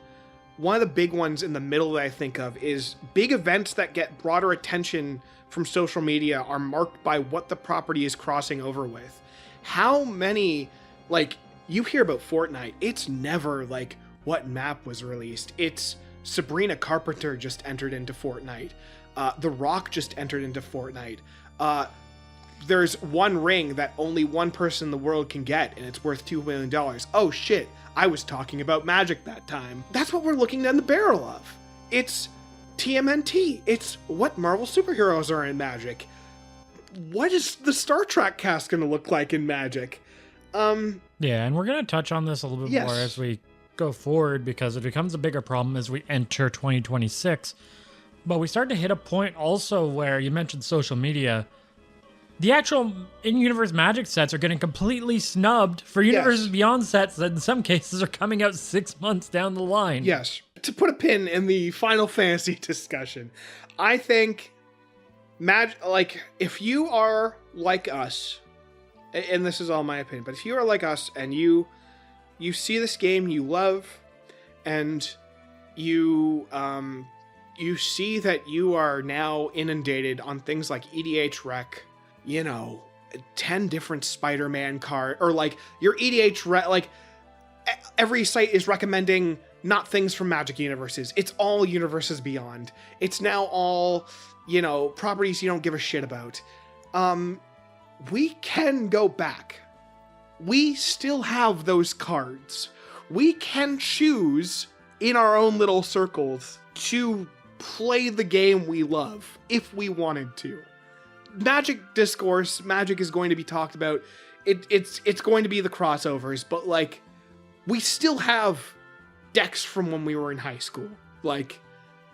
one of the big ones in the middle that I think of is big events that get broader attention from social media are marked by what the property is crossing over with. How many, like, you hear about Fortnite, it's never like what map was released. It's Sabrina Carpenter just entered into Fortnite. The Rock just entered into Fortnite. There's one ring that only one person in the world can get, and it's worth $2 million. Oh shit, I was talking about Magic that time. That's what we're looking down the barrel of. It's TMNT. It's what Marvel superheroes are in Magic. What is the Star Trek cast going to look like in Magic? Yeah, and we're going to touch on this a little bit more as we go forward, because it becomes a bigger problem as we enter 2026. But we start to hit a point also where you mentioned social media. The actual in-universe Magic sets are getting completely snubbed for Universes Beyond sets that in some cases are coming out 6 months down the line. Yes. To put a pin in the Final Fantasy discussion, I think if you are like us, and this is all my opinion, but if you are like us and you see this game you love, and you see that you are now inundated on things like EDH Rec, 10 different Spider-Man card, or like your EDH Rec, like every site is recommending not things from Magic universes. It's all Universes Beyond. It's now all, properties you don't give a shit about. We can go back. We still have those cards. We can choose in our own little circles to play the game we love if we wanted to. Magic discourse, Magic is going to be talked about. It's going to be the crossovers, but like, we still have decks from when we were in high school. Like,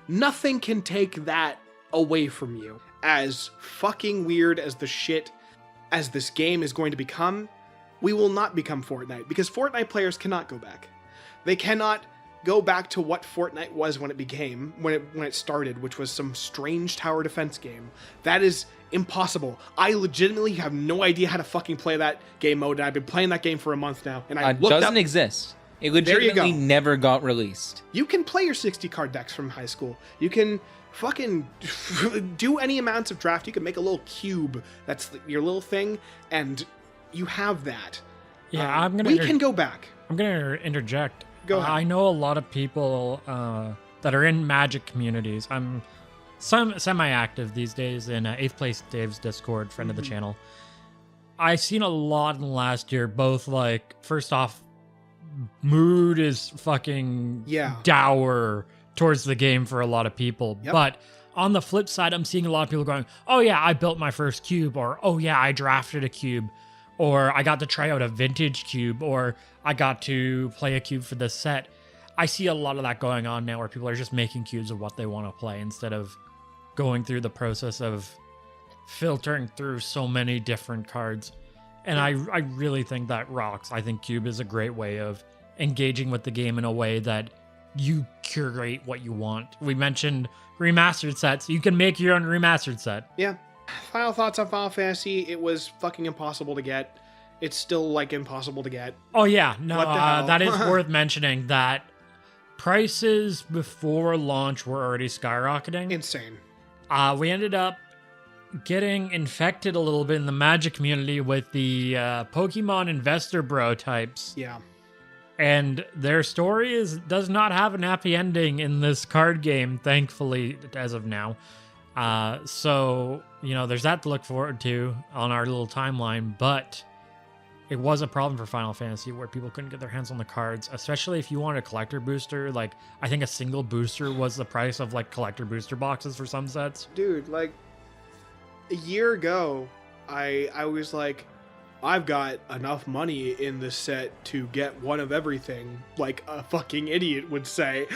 nothing can take that away from you. As fucking weird as the shit as this game is going to become, we will not become Fortnite, because Fortnite players cannot go back. They cannot go back to what Fortnite was when it started, which was some strange tower defense game. That is impossible. I legitimately have no idea how to fucking play that game mode, and I've been playing that game for a month now. And it doesn't exist. It legitimately never got released. You can play your 60 card decks from high school. You can fucking do any amounts of draft. You can make a little cube that's your little thing, and you have that. Yeah, we can go back. I'm gonna interject. Go ahead. I know a lot of people that are in Magic communities. I'm semi-active these days in 8th Place Dave's Discord, friend of the channel. I've seen a lot in the last year, both like, first off, mood is fucking dour towards the game for a lot of people. Yep. But on the flip side, I'm seeing a lot of people going, oh yeah, I built my first cube, or oh yeah, I drafted a cube, or I got to try out a vintage cube, or I got to play a cube for this set. I see a lot of that going on now, where people are just making cubes of what they want to play instead of going through the process of filtering through so many different cards. And I really think that rocks. I think Cube is a great way of engaging with the game in a way that you curate what you want. We mentioned remastered sets. You can make your own remastered set. Yeah. Final thoughts on Final Fantasy. It was fucking impossible to get. It's still, like, impossible to get. Oh, yeah. No, What the hell? that is worth mentioning that prices before launch were already skyrocketing. Insane. We ended up getting infected a little bit in the Magic community with the Pokemon investor bro types. Yeah. And their story does not have an happy ending in this card game, thankfully, as of now. So, there's that to look forward to on our little timeline, but it was a problem for Final Fantasy where people couldn't get their hands on the cards, especially if you wanted a collector booster. Like, I think a single booster was the price of, like, collector booster boxes for some sets. Dude, like, a year ago, I was like, I've got enough money in this set to get one of everything, like a fucking idiot would say.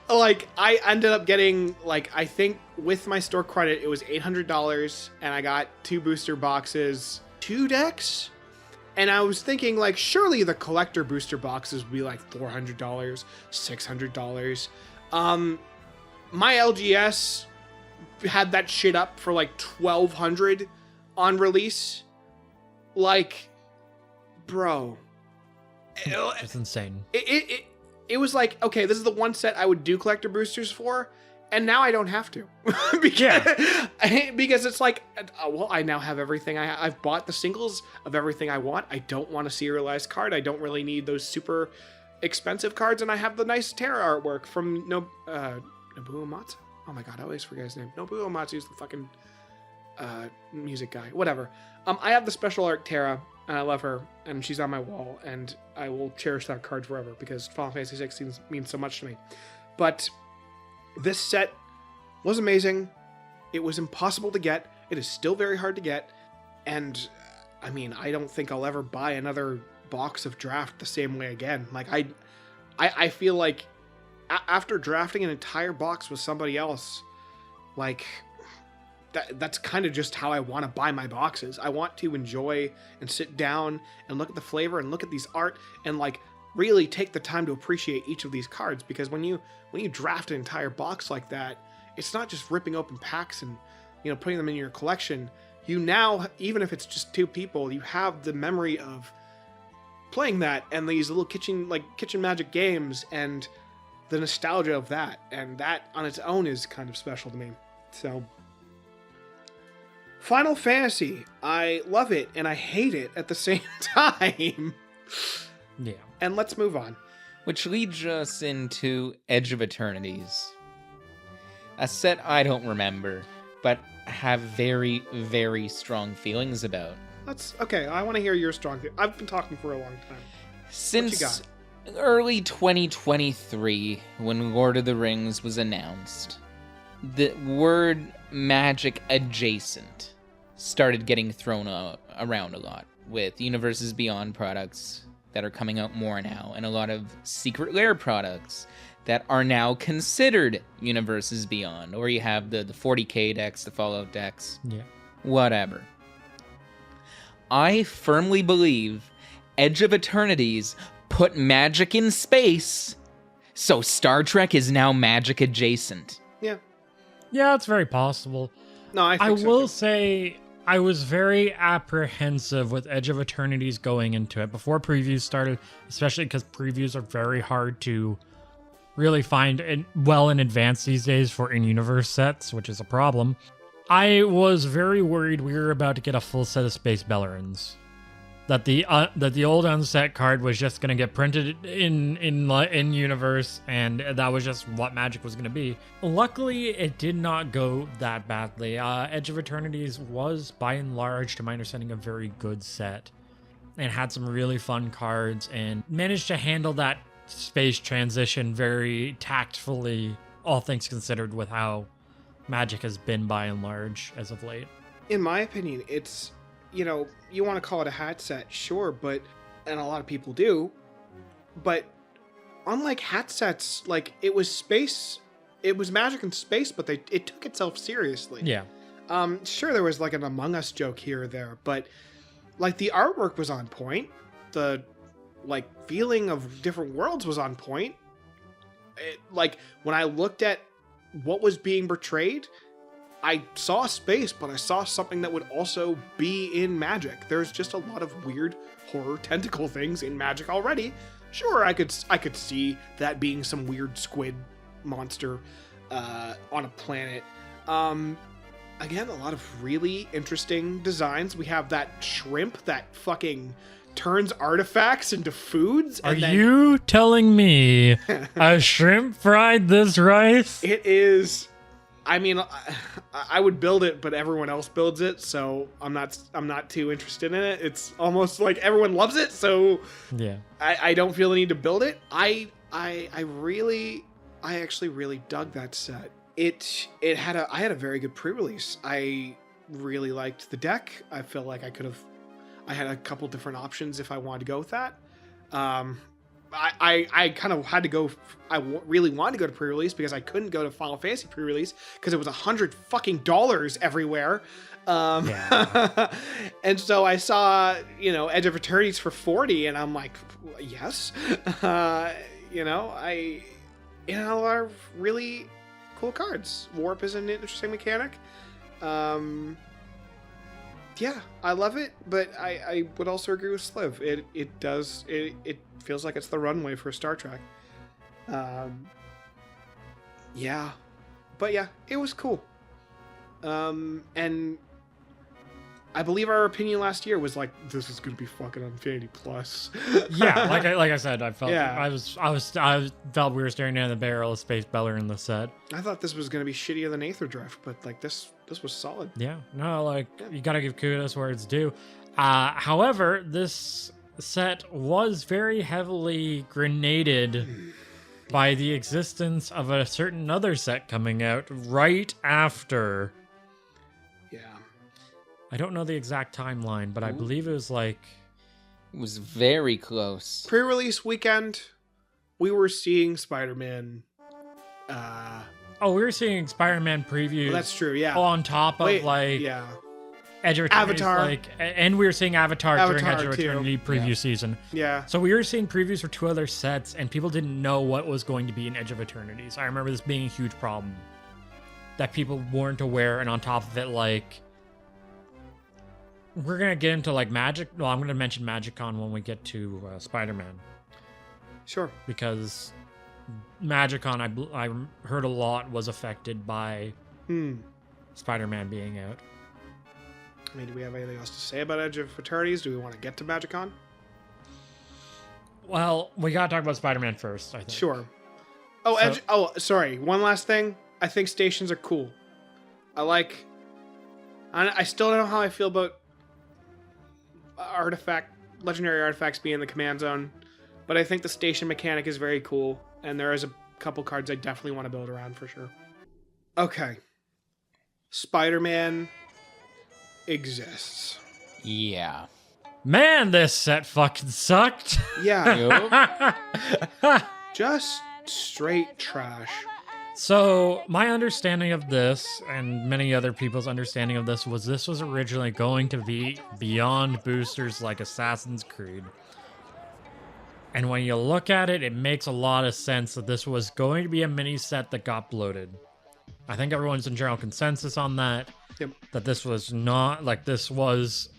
Like, I ended up getting, like, I think with my store credit, it was $800, and I got 2 booster boxes, 2 decks, and I was thinking, like, surely the collector booster boxes would be like $400, $600. My LGS had that shit up for like $1,200 on release. Like, bro, It's insane. it was like, okay, this is the one set I would do collector boosters for, and now I don't have to. because it's like, well, I now have everything. I've bought the singles of everything I want. I don't want a serialized card. I don't really need those super expensive cards, and I have the nice Terra artwork from Nobuo Uematsu. Oh my god, I always forget his name. Nobuo Uematsu is the fucking music guy. Whatever. I have the special art Terra, and I love her, and she's on my wall, and I will cherish that card forever because Final Fantasy 16 means so much to me. But this set was amazing. It was impossible to get. It is still very hard to get, and I mean, I don't think I'll ever buy another box of draft the same way again. Like, I feel like after drafting an entire box with somebody else, like, that's kind of just how I want to buy my boxes. I want to enjoy and sit down and look at the flavor and look at these art and, like, really take the time to appreciate each of these cards, because when you draft an entire box like that, it's not just ripping open packs and, putting them in your collection. You now, even if it's just 2 people, you have the memory of playing that and these little kitchen magic games and the nostalgia of that, and that on its own is kind of special to me. So, Final Fantasy, I love it and I hate it at the same time. Yeah. And let's move on. Which leads us into Edge of Eternities. A set I don't remember, but have very, very strong feelings about. That's okay. I want to hear your strong. I've been talking for a long time. Since early 2023, when Lord of the Rings was announced, the word magic adjacent started getting thrown around a lot with Universes Beyond products that are coming out more now, and a lot of Secret Lair products that are now considered Universes Beyond, or you have the 40k decks, the Fallout decks, whatever. I firmly believe Edge of Eternities put magic in space, so Star Trek is now magic adjacent. Yeah, it's very possible. No, I think will say I was very apprehensive with Edge of Eternities going into it before previews started, especially because previews are very hard to really find well in advance these days for in-universe sets, which is a problem. I was very worried we were about to get a full set of Space Bellerins. That the old unset card was just going to get printed in universe, and that was just what Magic was going to be. Luckily, it did not go that badly. Edge of Eternities was, by and large, to my understanding, a very good set, and had some really fun cards, and managed to handle that space transition very tactfully, all things considered, with how Magic has been by and large as of late. In my opinion, it's, you want to call it a hat set, sure, and a lot of people do, but unlike hat sets, like, it was Magic in space, but it took itself seriously. Yeah. Sure, there was like an Among Us joke here or there, but Like, the artwork was on point. The, like, feeling of different worlds was on point. Like, when I looked at what was being portrayed, I saw space, but I saw something that would also be in Magic. There's just a lot of weird horror tentacle things in Magic already. Sure, I could see that being some weird squid monster on a planet. Again, a lot of really interesting designs. We have that shrimp that fucking turns artifacts into foods. Are you telling me a shrimp fried this rice? It is. I mean, I would build it, but everyone else builds it, so I'm not too interested in it. It's almost like everyone loves it, so yeah, I don't feel the need to build it. I actually really dug that set. I had a very good pre-release. I really liked the deck. I feel like I had a couple different options if I wanted to go with that. I kind of had to go. Really wanted to go to pre-release because I couldn't go to Final Fantasy pre-release because it was $100 everywhere. Yeah. And so I saw, Edge of Eternities for $40, and I'm like, yes. A lot of really cool cards. Warp is an interesting mechanic. Yeah, I love it, but I would also agree with Sliv. It feels like it's the runway for Star Trek. Yeah. But yeah, it was cool. And I believe our opinion last year was like, this is gonna be fucking Infinity Plus. Yeah, like I said, I felt Yeah. I felt we were staring down the barrel of Space Beller in the set. I thought this was gonna be shittier than Aether Drift, but like this was solid. Yeah, no, like you gotta give kudos where it's due. However, this set was very heavily grenaded by the existence of a certain other set coming out right after. Yeah. I don't know the exact timeline, but I believe it was like... It was very close. Pre-release weekend, we were seeing Spider-Man. Oh, we were seeing Spider-Man previews. Well, that's true, yeah. On top of yeah. Edge of Eternity's, Avatar. And we were seeing Avatar during Edge of too. Eternity preview season. Yeah. So we were seeing previews for two other sets, and people didn't know what was going to be in Edge of Eternities. I remember this being a huge problem. That people weren't aware, and on top of it, like... We're going to get into, like, Magic... Well, I'm going to mention MagicCon when we get to Spider-Man. Sure. Because MagicCon, I heard a lot was affected by Spider-Man being out. I mean, do we have anything else to say about Edge of Eternities? Do we want to get to MagicCon? Well, we got to talk about Spider-Man first, I think. Sure. Oh, So- Edge... Oh, sorry. One last thing. I think stations are cool. I still don't know how I feel about legendary artifacts being in the command zone, but I think the station mechanic is very cool, and there is a couple cards I definitely want to build around for sure. Okay. Spider-Man exists. Yeah. Man, this set fucking sucked. Yeah. Just straight trash. So, my understanding of this, and many other people's understanding of this was originally going to be beyond boosters like Assassin's Creed. And when you look at it, it makes a lot of sense that this was going to be a mini set that got bloated. I think everyone's in general consensus on that. Yep. That this was not, like, this was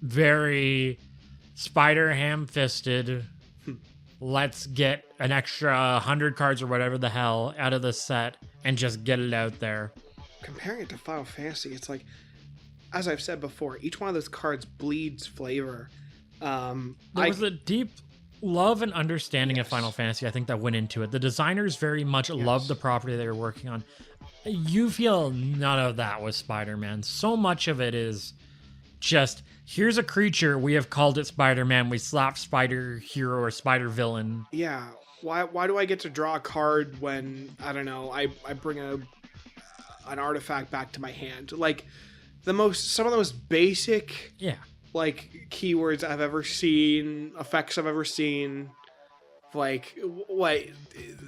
very spider ham-fisted. Let's get an extra 100 cards or whatever the hell out of the set and just get it out there. Comparing it to Final Fantasy, it's like, as I've said before, each one of those cards bleeds flavor. There was a deep love and understanding of Final Fantasy, I think, that went into it. The designers very much loved the property they were working on. You feel none of that with Spider-Man. So much of it is just, here's a creature, we have called it Spider-Man, we slapped Spider Hero or Spider Villain. Yeah. Why do I get to draw a card when, I don't know, I bring an artifact back to my hand? Like, some of the most basic, like, keywords I've ever seen, effects I've ever seen. Like, what,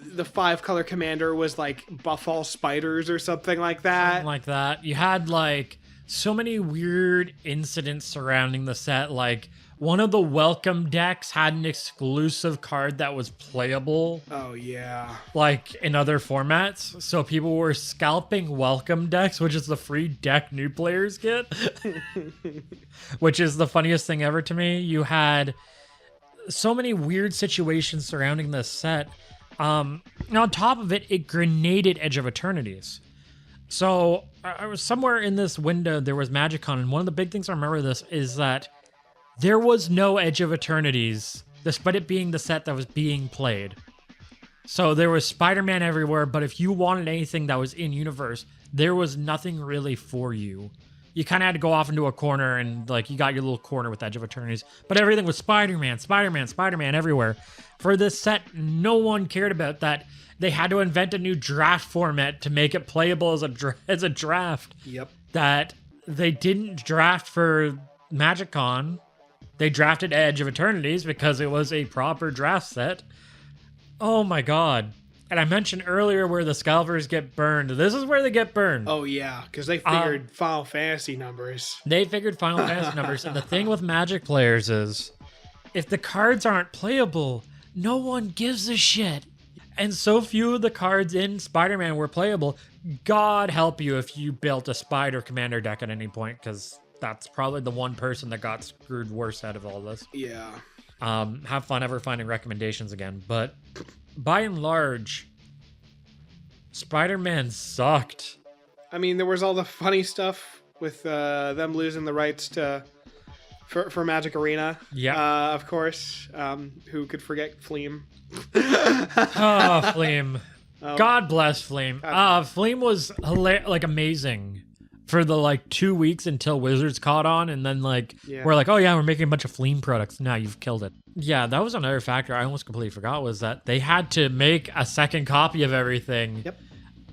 the 5-color commander was, like, buff all spiders or something like that. Something like that. You had, like, so many weird incidents surrounding the set. Like, one of the welcome decks had an exclusive card that was playable, Oh, yeah. like, in other formats. So people were scalping welcome decks, which is the free deck new players get, which is the funniest thing ever to me. You had so many weird situations surrounding this set. And on top of it, it grenaded Edge of Eternities. So I was somewhere in this window, there was MagicCon, and one of the big things I remember this is that there was no Edge of Eternities, despite it being the set that was being played. So there was Spider-Man everywhere, but if you wanted anything that was in universe, there was nothing really for you. You kind of had to go off into a corner and, like, you got your little corner with Edge of Eternities, but everything was Spider-Man, Spider-Man, Spider-Man everywhere. For this set, no one cared about that. They had to invent a new draft format to make it playable as a draft. Yep. That they didn't draft for MagicCon. They drafted Edge of Eternities because it was a proper draft set. Oh my god. And I mentioned earlier where the scalpers get burned. This is where they get burned. Oh, yeah, because they figured Final Fantasy numbers. They figured Final Fantasy numbers. And the thing with Magic players is, if the cards aren't playable, no one gives a shit. And so few of the cards in Spider-Man were playable. God help you if you built a Spider Commander deck at any point, because that's probably the one person that got screwed worse out of all this. Yeah. Have fun ever finding recommendations again. But by and large, Spider-Man sucked. I mean, there was all the funny stuff with them losing the rights for Magic Arena. Yeah. Of course. Who could forget Fleam? Oh, Fleam. God bless Fleam. Fleam was amazing for the 2 weeks until Wizards caught on, and then we're like, oh yeah, we're making a bunch of Fleam products. Now you've killed it. Yeah, that was another factor I almost completely forgot, was that they had to make a second copy of everything. Yep.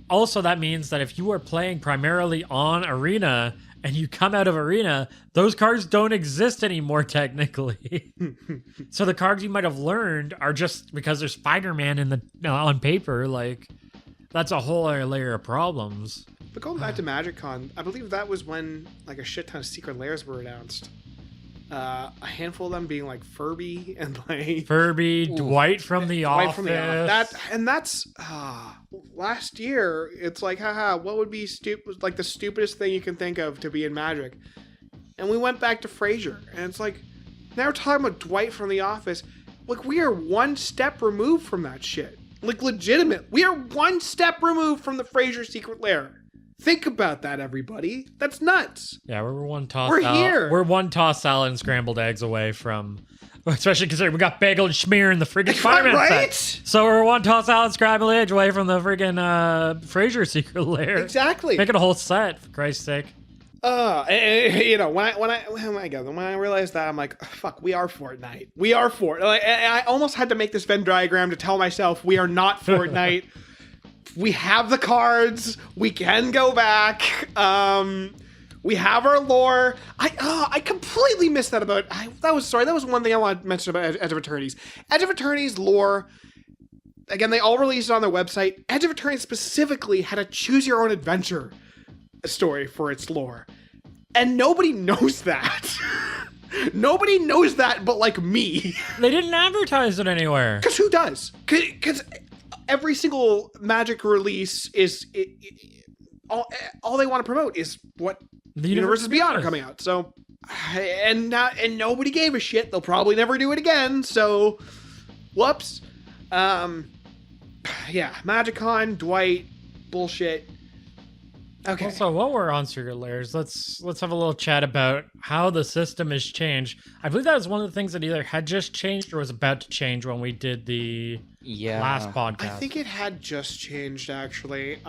Also, that means that if you are playing primarily on Arena and you come out of Arena, those cards don't exist anymore technically. So the cards you might have learned are just because there's Spider-Man in the on paper. That's a whole other layer of problems. But going back to MagicCon, I believe that was when a shit ton of secret lairs were announced. A handful of them being Furby and Furby, Dwight from the Office. From that's last year. It's haha, what would be the stupidest thing you can think of to be in Magic? And we went back to Frasier, and it's now we're talking about Dwight from the Office. We are one step removed from that shit. Legitimate. We are one step removed from the Frasier secret lair. Think about that, everybody. That's nuts. Yeah, we're one toss. We're here. We're one toss salad and scrambled eggs away from, especially considering we got bagel and schmear in the friggin' Spider-Man right? set. So we're one toss salad and scrambled eggs away from the friggin' Frasier secret lair. Exactly. Make it a whole set, for Christ's sake. When I realized that, I'm like, fuck, we are Fortnite. We are Fortnite. I almost had to make this Venn diagram to tell myself we are not Fortnite. We have the cards. We can go back. We have our lore. I completely missed that about. That was one thing I wanted to mention about Edge of Eternities. Edge of Eternities lore. Again, they all released it on their website. Edge of Eternities specifically had a choose your own adventure story for its lore, and nobody knows that. Nobody knows that, but me. They didn't advertise it anywhere. Because who does? Because every single Magic release is all they want to promote is what the Universes Beyond are coming out. So, and nobody gave a shit. They'll probably never do it again. So, whoops. Yeah, MagicCon, Dwight, bullshit. Okay. Also, while we're on secret lairs, let's have a little chat about how the system has changed. I believe that was one of the things that either had just changed or was about to change when we did the last podcast. I think it had just changed, actually.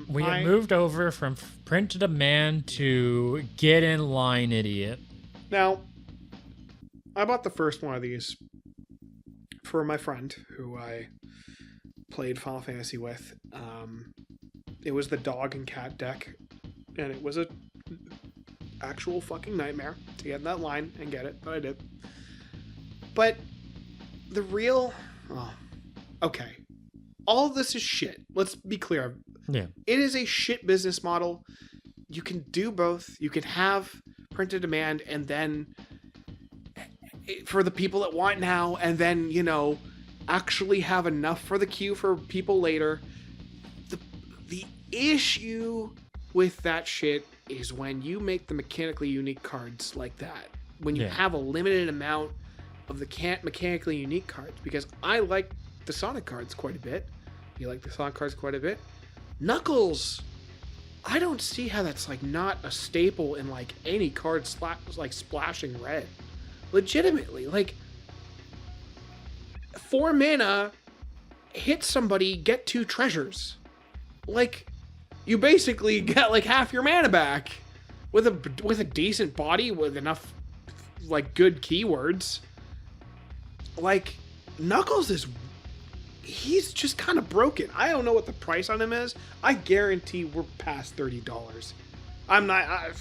We had moved over from print to demand to get in line, idiot. Now, I bought the first one of these for my friend who I played Final Fantasy with. It was the dog and cat deck, and it was a actual fucking nightmare to get in that line and get it, but I did. But the real... okay. All of this is shit. Let's be clear. Yeah. It is a shit business model. you can do both. You can have printed demand, and then for the people that want now, and then, you know, actually have enough for the queue for people later. The issue with that shit is when you make the mechanically unique cards like that. When you have a limited amount of the mechanically unique cards, because I like the Sonic cards quite a bit. You like the Sonic cards quite a bit. Knuckles, I don't see how that's like not a staple in like any card like splashing red. Legitimately, like 4 mana, hit somebody, get 2 treasures. Like, you basically get like half your mana back with a decent body with enough like good keywords. Like, Knuckles he's just kind of broken. I don't know what the price on him is. I guarantee we're past $30. I'm not.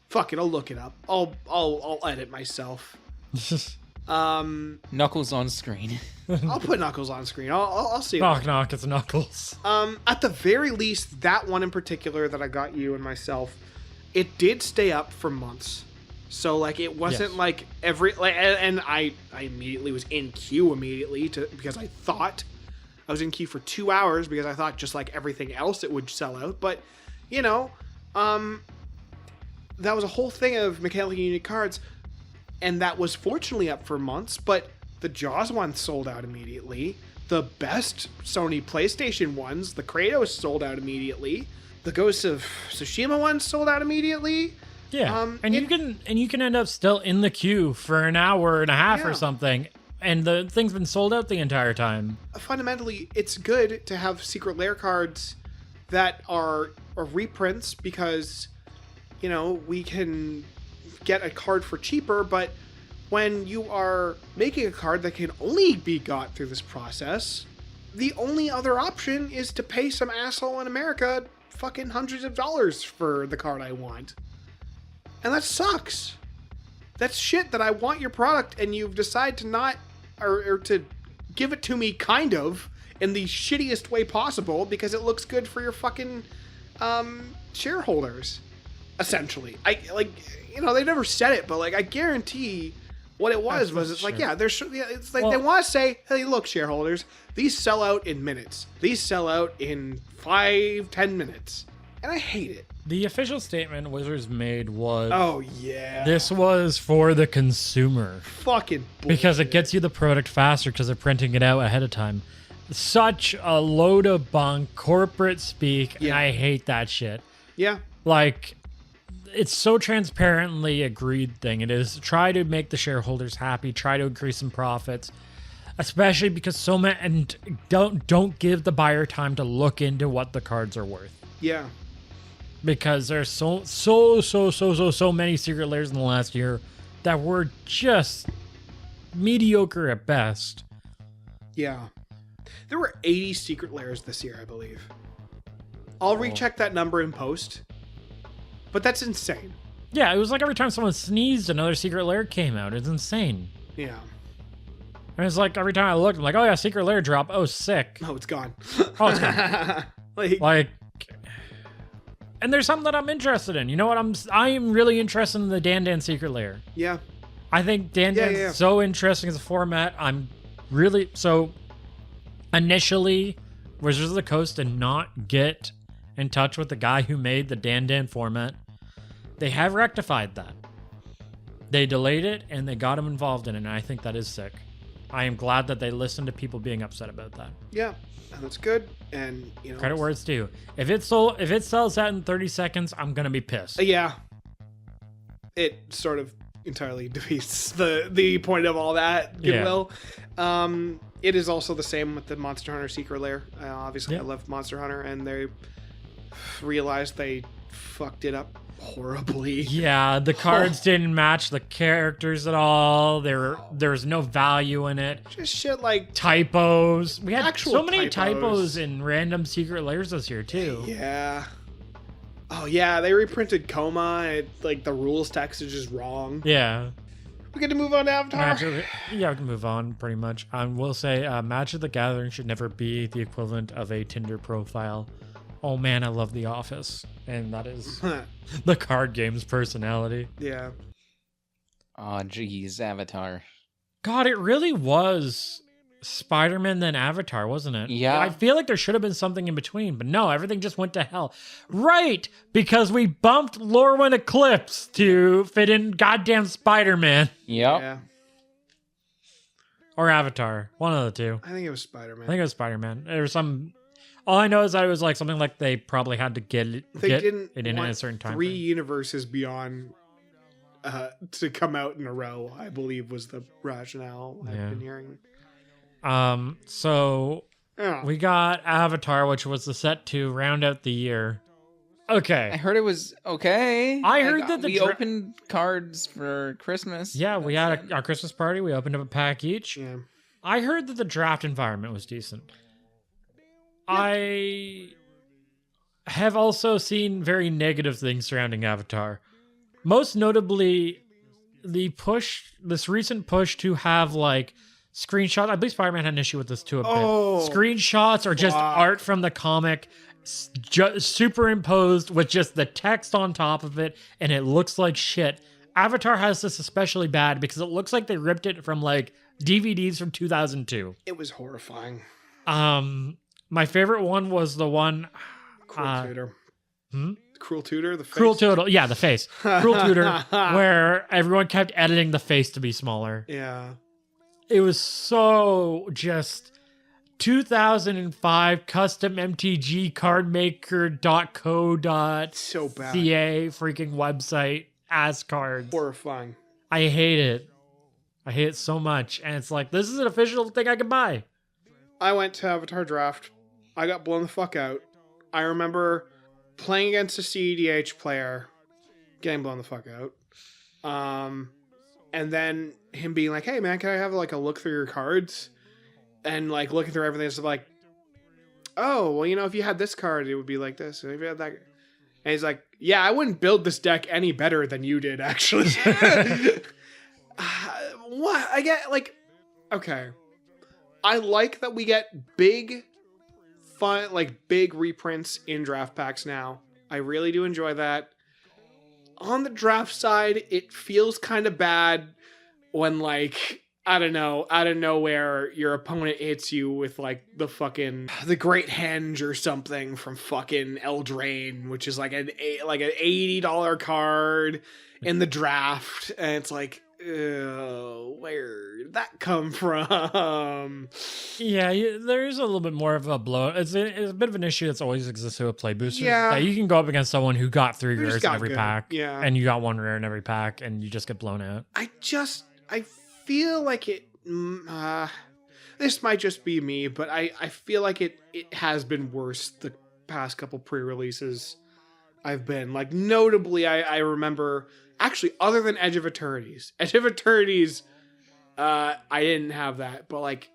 Fuck it, I'll look it up. I'll edit myself. Knuckles on screen. I'll put Knuckles on screen. I'll see. Knock, it's Knuckles. At the very least, that one in particular that I got you and myself, it did stay up for months. So like it wasn't like and I immediately was in queue because I thought I was in queue for 2 hours because I thought just like everything else it would sell out. But you know, that was a whole thing of mechanically unique cards, and that was fortunately up for months. But the Jaws one sold out immediately. The best Sony PlayStation ones, the Kratos, sold out immediately. The Ghosts of Tsushima one sold out immediately. Yeah, you can end up still in the queue for an hour and a half or something, and the thing's been sold out the entire time. Fundamentally, it's good to have Secret Lair cards that are reprints because, you know, we can get a card for cheaper, but when you are making a card that can only be got through this process, the only other option is to pay some asshole in America fucking hundreds of dollars for the card I want. And that sucks. That's shit that I want your product and you've decided to not, or to give it to me kind of in the shittiest way possible because it looks good for your fucking shareholders, essentially. They never said it, but like I guarantee what it was it's like, it's like they want to say, hey, look, shareholders, these sell out in minutes. These sell out in 5-10 minutes. And I hate it. The official statement Wizards made was, oh yeah, this was for the consumer. Fucking bullshit. Because it gets you the product faster because they're printing it out ahead of time. Such a load of bunk, corporate speak, and I hate that shit. Yeah. Like, it's so transparently agreed thing. It is try to make the shareholders happy, try to increase some profits, especially because so many, and don't give the buyer time to look into what the cards are worth. Yeah. Because there's so many Secret Lairs in the last year that were just mediocre at best. Yeah. There were 80 Secret Lairs this year, I believe. I'll recheck that number in post. But that's insane. Yeah, it was like every time someone sneezed, another Secret Lair came out. It's insane. Yeah. And it's like every time I looked, I'm like, oh yeah, Secret Lair drop. Oh, sick. Oh, it's gone. Oh, it's gone. like, and there's something that I'm interested in. You know what? I am really interested in the Dan Secret Lair. Yeah. I think Dan so interesting as a format. I'm really so. Initially, Wizards of the Coast did not get in touch with the guy who made the Dan format. They have rectified that. They delayed it and they got him involved in it, and I think that is sick. I am glad that they listened to people being upset about that. Yeah, and that's good. And you know, credit where it's due. If it sells out in 30 seconds, I'm gonna be pissed. Yeah. It sort of entirely defeats the point of all that goodwill. Yeah. It is also the same with the Monster Hunter Secret Lair. Obviously, I love Monster Hunter, and they realized they fucked it up horribly. Yeah, the cards didn't match the characters at all. There was no value in it. Just shit like typos. We had actual so many typos in random Secret Lairs this year too. Yeah. Oh yeah, they reprinted Coma, and like the rules text is just wrong. Yeah. We get to move on to Avatar. We can move on pretty much. I will say Magic the Gathering should never be the equivalent of a Tinder profile. Oh man, I love The Office. And that is the card game's personality. Yeah. Oh, geez, Avatar. God, it really was Spider-Man then Avatar, wasn't it? Yeah. I feel like there should have been something in between, but no, everything just went to hell. Right, because we bumped Lorwyn Eclipse to fit in goddamn Spider-Man. Yep. Yeah. Or Avatar. One of the two. I think it was Spider-Man. I think it was Spider-Man. There was some... All I know is that it was like something like they probably had to get it didn't in want a certain time. 3 frame. universes beyond to come out in a row, I believe was the rationale I've been hearing. So Yeah. we got Avatar, which was the set to round out the year. Okay. I heard it was okay. I heard that we opened cards for Christmas. Yeah, we had our Christmas party. We opened up a pack each. Yeah. I heard that the draft environment was decent. I have also seen very negative things surrounding Avatar. Most notably, this recent push to have like screenshots. I believe Spider-Man had an issue with this too a bit. Screenshots or just art from the comic superimposed with just the text on top of it, and it looks like shit. Avatar has this especially bad because it looks like they ripped it from like DVDs from 2002. It was horrifying. My favorite one was the one... Cruel Tutor. Cruel Tutor, the face? Cruel Tutor, yeah, the face. Cruel Tutor, where everyone kept editing the face to be smaller. Yeah. It was so just 2005 custom MTG cardmaker.co.ca So bad. freaking website as cards. Horrifying. I hate it. I hate it so much. And it's like, this is an official thing I can buy. I went to Avatar Draft. I got blown the fuck out. I remember playing against a CEDH player, getting blown the fuck out. And then him being like, hey man, can I have like a look through your cards? And like looking through everything, it's like, oh, well, you know, if you had this card, it would be like this. And if you had that... And he's like, yeah, I wouldn't build this deck any better than you did, actually. What? I get, like... Okay. I like that we get big, fun, like big reprints in draft packs now. I really do enjoy that. On the draft side, it feels kind of bad when, like, I don't know, out of nowhere, your opponent hits you with, like, the Great Henge or something from fucking Eldraine, which is like an $80 card in the draft. And it's like, where did that come from? Yeah, there's a little bit more of a blow. It's a bit of an issue that's always existed with play boosters. Yeah. That you can go up against someone who got 3 rares in every good. pack. Yeah. And you got 1 rare in every pack, and you just get blown out. I feel like it... this might just be me, but I feel like it has been worse the past couple pre-releases I've been. Like, notably, I remember... Actually, other than Edge of Eternities. Edge of Eternities, I didn't have that. But, like,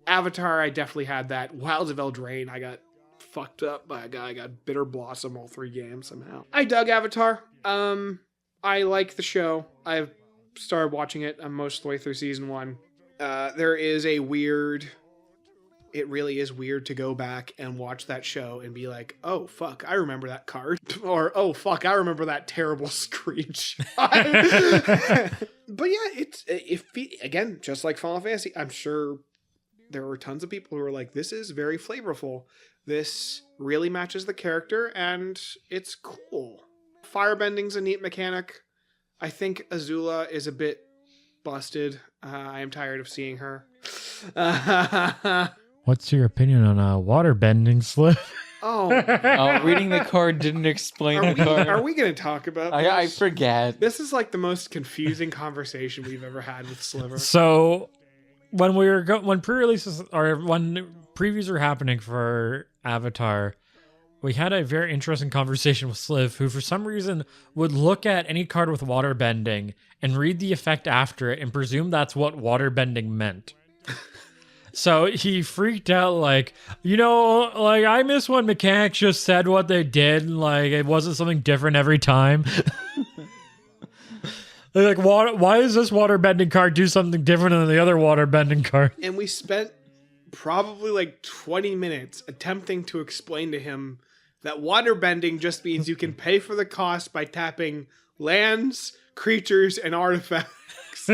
Avatar, I definitely had that. Wilds of Eldraine, I got fucked up by a guy. I got Bitter Blossom all 3 games somehow. I dug Avatar. I like the show. I've started watching it. I'm most of the way through season 1. There is a weird... It really is weird to go back and watch that show and be like, oh, fuck, I remember that card. Or, oh, fuck, I remember that terrible screenshot. But yeah, again, just like Final Fantasy, I'm sure there were tons of people who were like, this is very flavorful. This really matches the character, and it's cool. Firebending's a neat mechanic. I think Azula is a bit busted. I am tired of seeing her. What's your opinion on waterbending, Sliff? Oh, reading the card didn't explain are the card. we going to talk about this? I forget. This is like the most confusing conversation we've ever had with Sliver. So, when pre-releases or when previews were happening for Avatar, we had a very interesting conversation with Sliv, who for some reason would look at any card with waterbending and read the effect after it and presume that's what waterbending meant. So he freaked out, like, I miss when mechanics just said what they did, and, like, it wasn't something different every time. They're like, why does this waterbending card do something different than the other waterbending card? And we spent probably like 20 minutes attempting to explain to him that waterbending just means you can pay for the cost by tapping lands, creatures, and artifacts.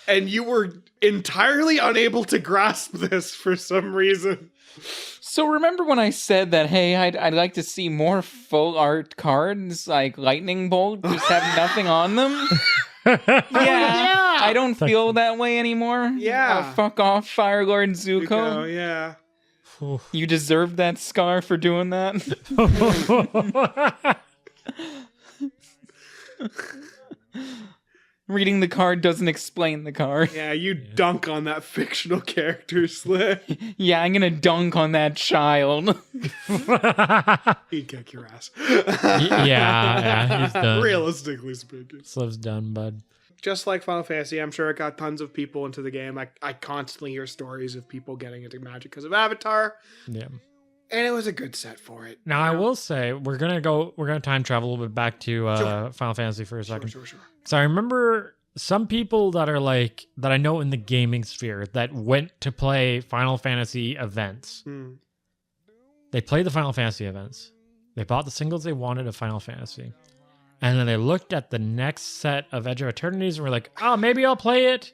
And you were entirely unable to grasp this for some reason. So remember when I said that, hey, I'd like to see more full art cards, like Lightning Bolt, just have nothing on them? Yeah. I don't feel that way anymore. Yeah. Fuck off, Firelord Zuko. Yeah. You deserve that scar for doing that. Reading the card doesn't explain the card. Yeah, you dunk on that fictional character, Slick. Yeah, I'm gonna dunk on that child. He'd kick your ass. Yeah, he's done. Realistically speaking. Sliv's done, bud. Just like Final Fantasy, I'm sure it got tons of people into the game. I constantly hear stories of people getting into Magic because of Avatar. Yeah. And it was a good set for it. Now, I will say, we're gonna time travel a little bit back to Sure. Final Fantasy for a second. Sure. So I remember some people that are like, that I know in the gaming sphere that went to play Final Fantasy events. They played the Final Fantasy events. They bought the singles they wanted of Final Fantasy. And then they looked at the next set of Edge of Eternities and were like, oh, maybe I'll play it.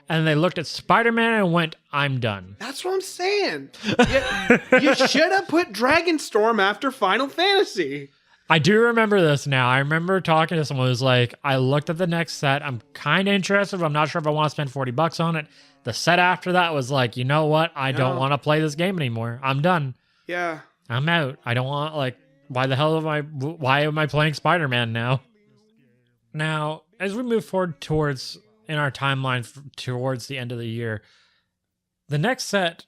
And they looked at Spider-Man and went, I'm done. That's what I'm saying. You should have put Dragonstorm after Final Fantasy. I do remember this now. I remember talking to someone who was like, I looked at the next set. I'm kind of interested, but I'm not sure if I want to spend $40 on it. The set after that was like, you know what? I don't want to play this game anymore. I'm done. Yeah. I'm out. I don't want, like, why am I playing Spider-Man now? Now, as we move forward in our timeline towards the end of the year, the next set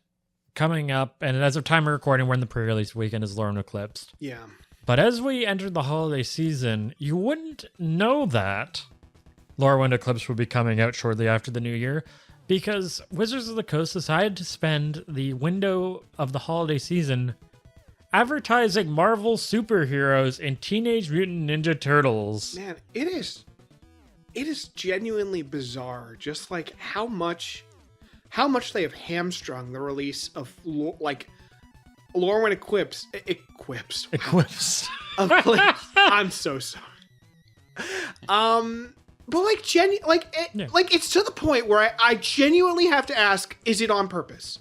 coming up, and as of time of recording, we're in the pre-release weekend, is Lorne Eclipsed. Yeah. But as we entered the holiday season, you wouldn't know that Lorwyn Eclipse would be coming out shortly after the new year, because Wizards of the Coast decided to spend the window of the holiday season advertising Marvel superheroes and Teenage Mutant Ninja Turtles. Man, it is genuinely bizarre, just like how much they have hamstrung the release of Lorwyn Eclipse. I'm so sorry. But like it's to the point where I genuinely have to ask, is it on purpose?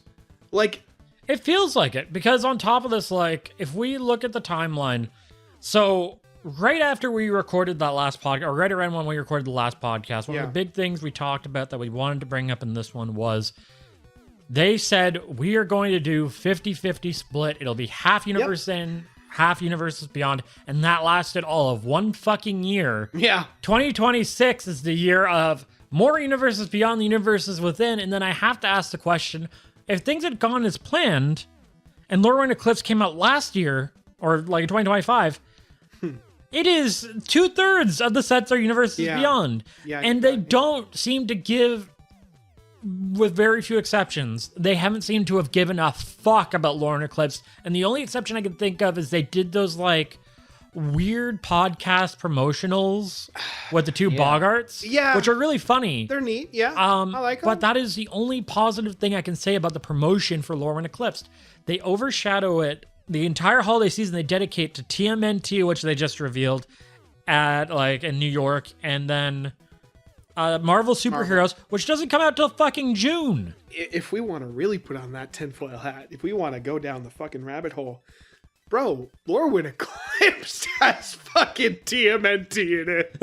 Like, it feels like it, because on top of this, like, if we look at the timeline, so right after we recorded that last podcast, or right around when we recorded the last podcast, one of the big things we talked about that we wanted to bring up in this one was they said, we are going to do 50-50 split. It'll be half universe in, half universes beyond. And that lasted all of one fucking year. Yeah. 2026 is the year of more universes beyond the universes within. And then I have to ask the question, if things had gone as planned and Lorwyn Eclipse came out last year, or like in 2025, it is 2/3 of the sets are universes beyond. Yeah, and they don't seem to give, with very few exceptions, they haven't seemed to have given a fuck about Lorwyn Eclipse. And the only exception I can think of is they did those like weird podcast promotionals with the two Boggarts, which are really funny. They're neat, I like them. But that is the only positive thing I can say about the promotion for Lorwyn Eclipse. They overshadow it. The entire holiday season they dedicate to TMNT, which they just revealed in New York, and then Marvel Superheroes, which doesn't come out till fucking June. If we want to really put on that tinfoil hat, if we want to go down the fucking rabbit hole, bro, Lorwyn Eclipse has fucking TMNT in it.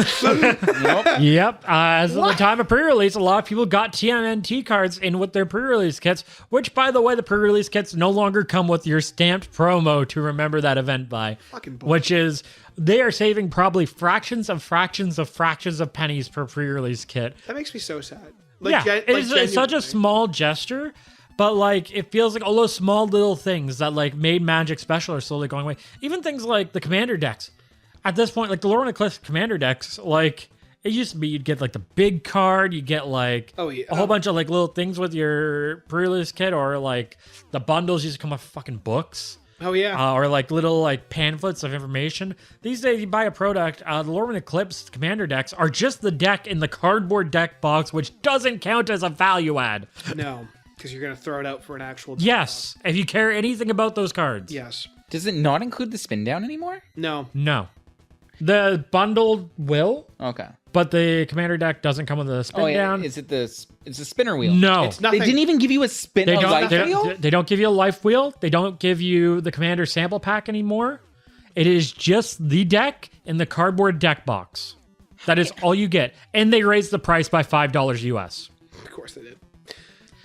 Yep. As of the time of pre-release, a lot of people got TMNT cards in with their pre-release kits, which, by the way, the pre-release kits no longer come with your stamped promo to remember that event by. Fucking bullshit. Which is, they are saving probably fractions of pennies per pre-release kit. That makes me so sad. It's such a small gesture. But, like, it feels like all those small little things that, like, made Magic special are slowly going away. Even things like the Commander decks. At this point, like, the Lorwyn Eclipse Commander decks, like, it used to be you'd get, like, the big card, you get, like, a whole bunch of, like, little things with your pre-release kit, or, like, the bundles used to come with fucking books. Oh, yeah. Or, like, little, like, pamphlets of information. These days, you buy a product, the Lorwyn Eclipse Commander decks are just the deck in the cardboard deck box, which doesn't count as a value add. No. Because you're going to throw it out for an actual... Yes, if you care anything about those cards. Yes. Does it not include the spin down anymore? No. No. The bundled will, Okay. but the commander deck doesn't come with a spin down. Is it it's a spinner wheel? No. It's nothing. They didn't even give you a life wheel? They don't give you a life wheel. They don't give you the commander sample pack anymore. It is just the deck in the cardboard deck box. That is all you get. And they raised the price by $5 US. Of course they did.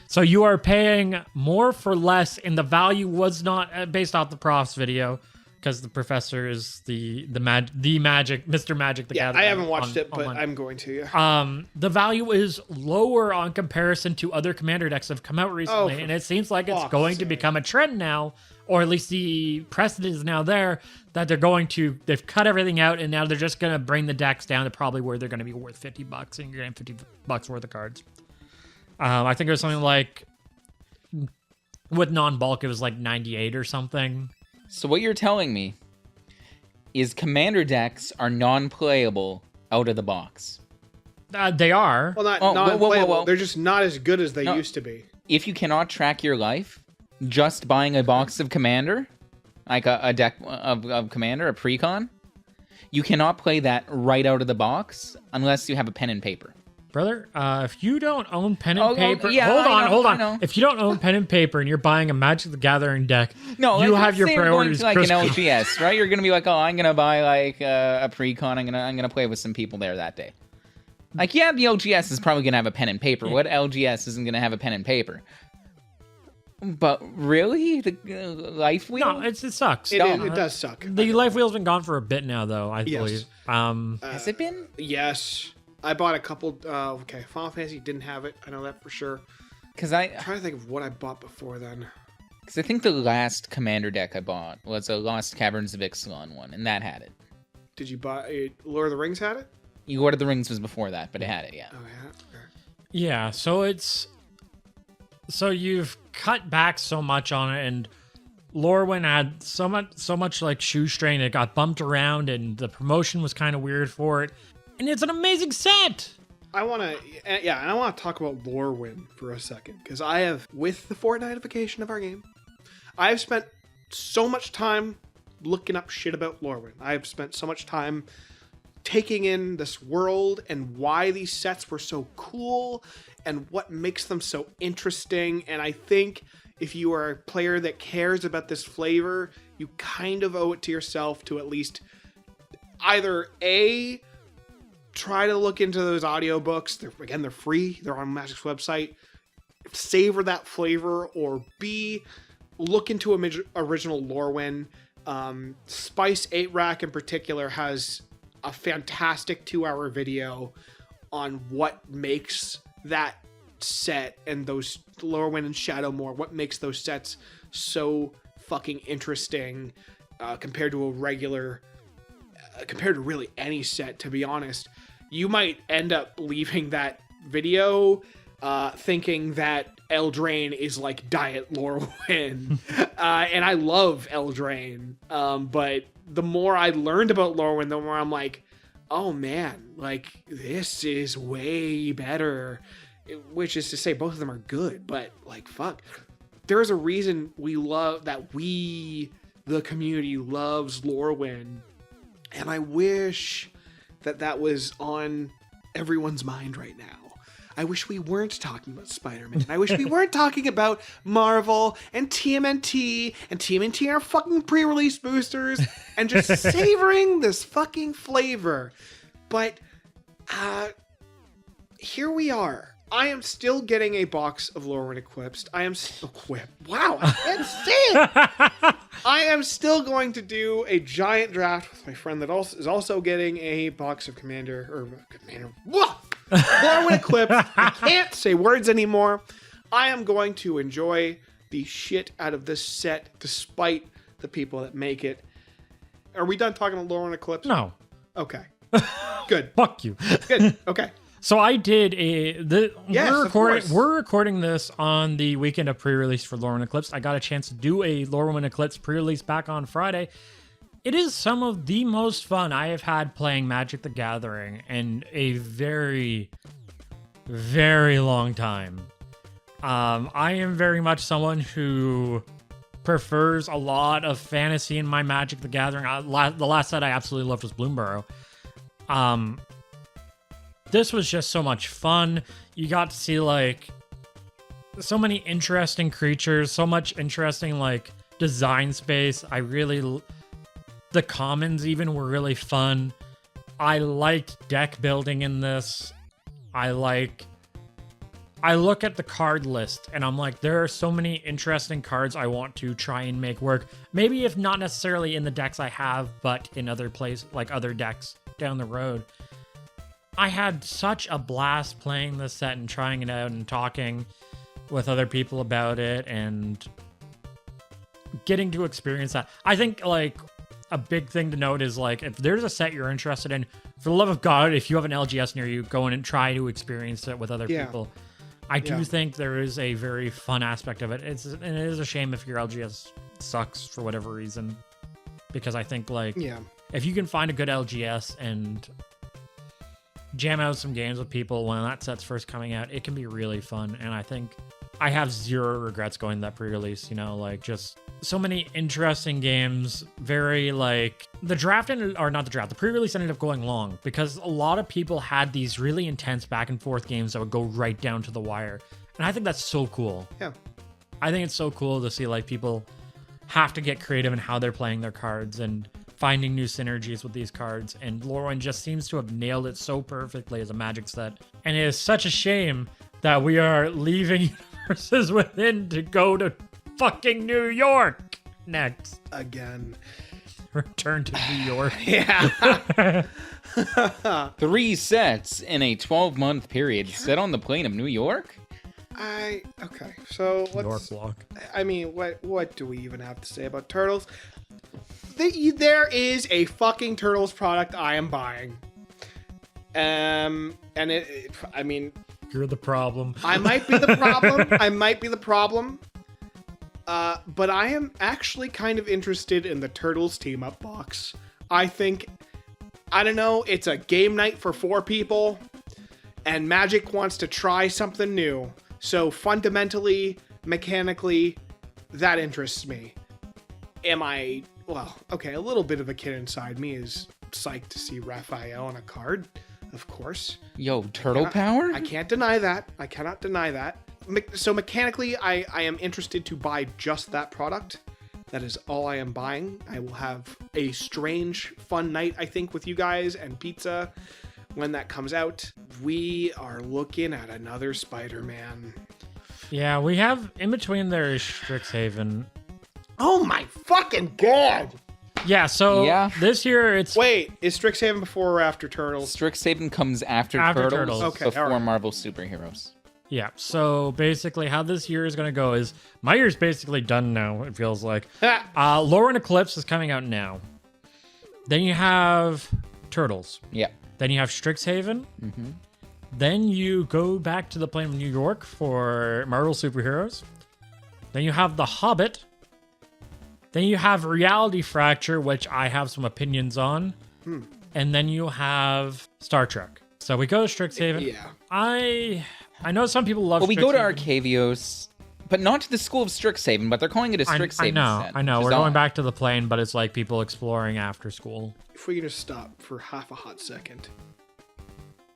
So you are paying more for less, and the value was not based off the profs video, because the professor is the magic, Mr. Magic the Gathering. I haven't watched it, but I'm going to. Yeah. The value is lower on comparison to other commander decks that have come out recently, and it seems like it's going to become a trend now, or at least the precedent is now there that they've cut everything out, and now they're just going to bring the decks down to probably where they're going to be worth $50, and you're getting $50 worth of cards. I think it was something like, with non-bulk, it was like 98 or something. So what you're telling me is commander decks are non-playable out of the box. They are. Well, not non-playable. whoa. They're just not as good as they used to be. If you cannot track your life, just buying a box of commander, like a deck of commander, a precon, you cannot play that right out of the box unless you have a pen and paper. Brother, if you don't own pen and paper, yeah, hold on. If you don't own pen and paper and you're buying a Magic the Gathering deck, no, you have your priorities. Like an LGS, right? You're gonna be like, oh, I'm gonna buy like a precon. I'm gonna play with some people there that day. Like, yeah, the LGS is probably gonna have a pen and paper. What LGS isn't gonna have a pen and paper? But really, the life wheel? No, it sucks. It does suck. The life wheel's been gone for a bit now, though. I believe. Has it been? Yes. I bought a couple. Final Fantasy didn't have it. I know that for sure. Because I'm trying to think of what I bought before then. Because I think the last commander deck I bought was a Lost Caverns of Ixalan one, and that had it. Did you buy Lord of the Rings? Had it? Lord of the Rings was before that, but it had it. Yeah. Oh yeah. Okay. Yeah. So you've cut back so much on it, and Lorwyn had so much like shoestring. It got bumped around, and the promotion was kind of weird for it. And it's an amazing set. I want to talk about Lorwyn for a second, because I have, with the Fortnitification of our game, I have spent so much time looking up shit about Lorwyn. I have spent so much time taking in this world and why these sets were so cool and what makes them so interesting. And I think if you are a player that cares about this flavor, you kind of owe it to yourself to at least either A, try to look into those audiobooks. They're free. They're on Magic's website. Savor that flavor, or B, look into original Lorwyn. Spice 8 Rack in particular has a fantastic 2-hour video on what makes that set and those Lorwyn and Shadowmoor, what makes those sets so fucking interesting compared to really any set, to be honest. You might end up leaving that video thinking that Eldraine is like Diet Lorwyn. And I love Eldraine. But the more I learned about Lorwyn, the more I'm like, oh man, like this is way better. Which is to say both of them are good, but like fuck. There's a reason the community loves Lorwyn. And I wish that was on everyone's mind right now. I wish we weren't talking about Spider-Man. I wish we weren't talking about Marvel and TMNT and our fucking pre-release boosters and just savoring this fucking flavor. But here we are. I am still getting a box of Lorwyn Eclipsed. Wow, I can't say it. I am still going to do a giant draft with my friend that is also getting a box of Lorwyn Eclipsed. I can't say words anymore. I am going to enjoy the shit out of this set despite the people that make it. Are we done talking about Lorwyn Eclipsed? No. Okay. Good. Fuck you. Good. Okay. So I did we're recording this on the weekend of pre-release for Lorwyn Eclipse. I got a chance to do a Lorwyn Eclipse pre-release back on Friday. It is some of the most fun I have had playing Magic the Gathering in a very, very long time. I am very much someone who prefers a lot of fantasy in my Magic the Gathering. The last set I absolutely loved was Bloomburrow. This was just so much fun. You got to see like so many interesting creatures, so much interesting like design space. The commons even were really fun. I liked deck building in this. I look at the card list and I'm like, there are so many interesting cards I want to try and make work. Maybe if not necessarily in the decks I have, but in other places, like other decks down the road. I had such a blast playing this set and trying it out and talking with other people about it and getting to experience that. I think like a big thing to note is like, if there's a set you're interested in, for the love of God, if you have an LGS near you, go in and try to experience it with other people. I do think there is a very fun aspect of it. It is a shame if your LGS sucks for whatever reason, because I think like if you can find a good LGS and jam out some games with people when that set's first coming out, it can be really fun. And I think I have zero regrets going to that pre-release, you know, like just so many interesting games. Very like the pre-release ended up going long because a lot of people had these really intense back and forth games that would go right down to the wire. And I think that's so cool. Yeah. I think it's so cool to see like people have to get creative in how they're playing their cards and finding new synergies with these cards. And Lorwyn just seems to have nailed it so perfectly as a Magic set. And it is such a shame that we are leaving Universes Within to go to fucking New York next. Again. Return to New York. Yeah. 3 sets in a 12-month period set on the plane of New York? Okay, so let's... North Block. I mean, what do we even have to say about Turtles? There is a fucking Turtles product I am buying. And I mean... You're the problem. I might be the problem. But I am actually kind of interested in the Turtles team-up box. I don't know, it's a game night for 4 people, and Magic wants to try something new. So fundamentally, mechanically, that interests me. Well, okay, a little bit of the kid inside me is psyched to see Raphael on a card, of course. Yo, turtle power? I can't deny that. I cannot deny that. So mechanically, I am interested to buy just that product. That is all I am buying. I will have a strange, fun night, I think, with you guys and pizza when that comes out. We are looking at another Spider-Man. Yeah, we have in between there is Strixhaven. Oh my fucking god! Yeah, so this year it's... Wait, is Strixhaven before or after Turtles? Strixhaven comes after Turtles. Okay, before Marvel Superheroes. Yeah, so basically how this year is going to go is... My year's basically done now, it feels like. Lorwyn Eclipse is coming out now. Then you have Turtles. Yeah. Then you have Strixhaven. Mm-hmm. Then you go back to the plane of New York for Marvel Superheroes. Then you have The Hobbit. Then you have Reality Fracture, which I have some opinions on. And then you have Star Trek. So we go to Strixhaven. Yeah. I know some people love we go to Arcavios, but not to the school of Strixhaven, but they're calling it a Strixhaven set. I know. We're going back to the plane, but it's like people exploring after school. If we can just stop for half a hot second.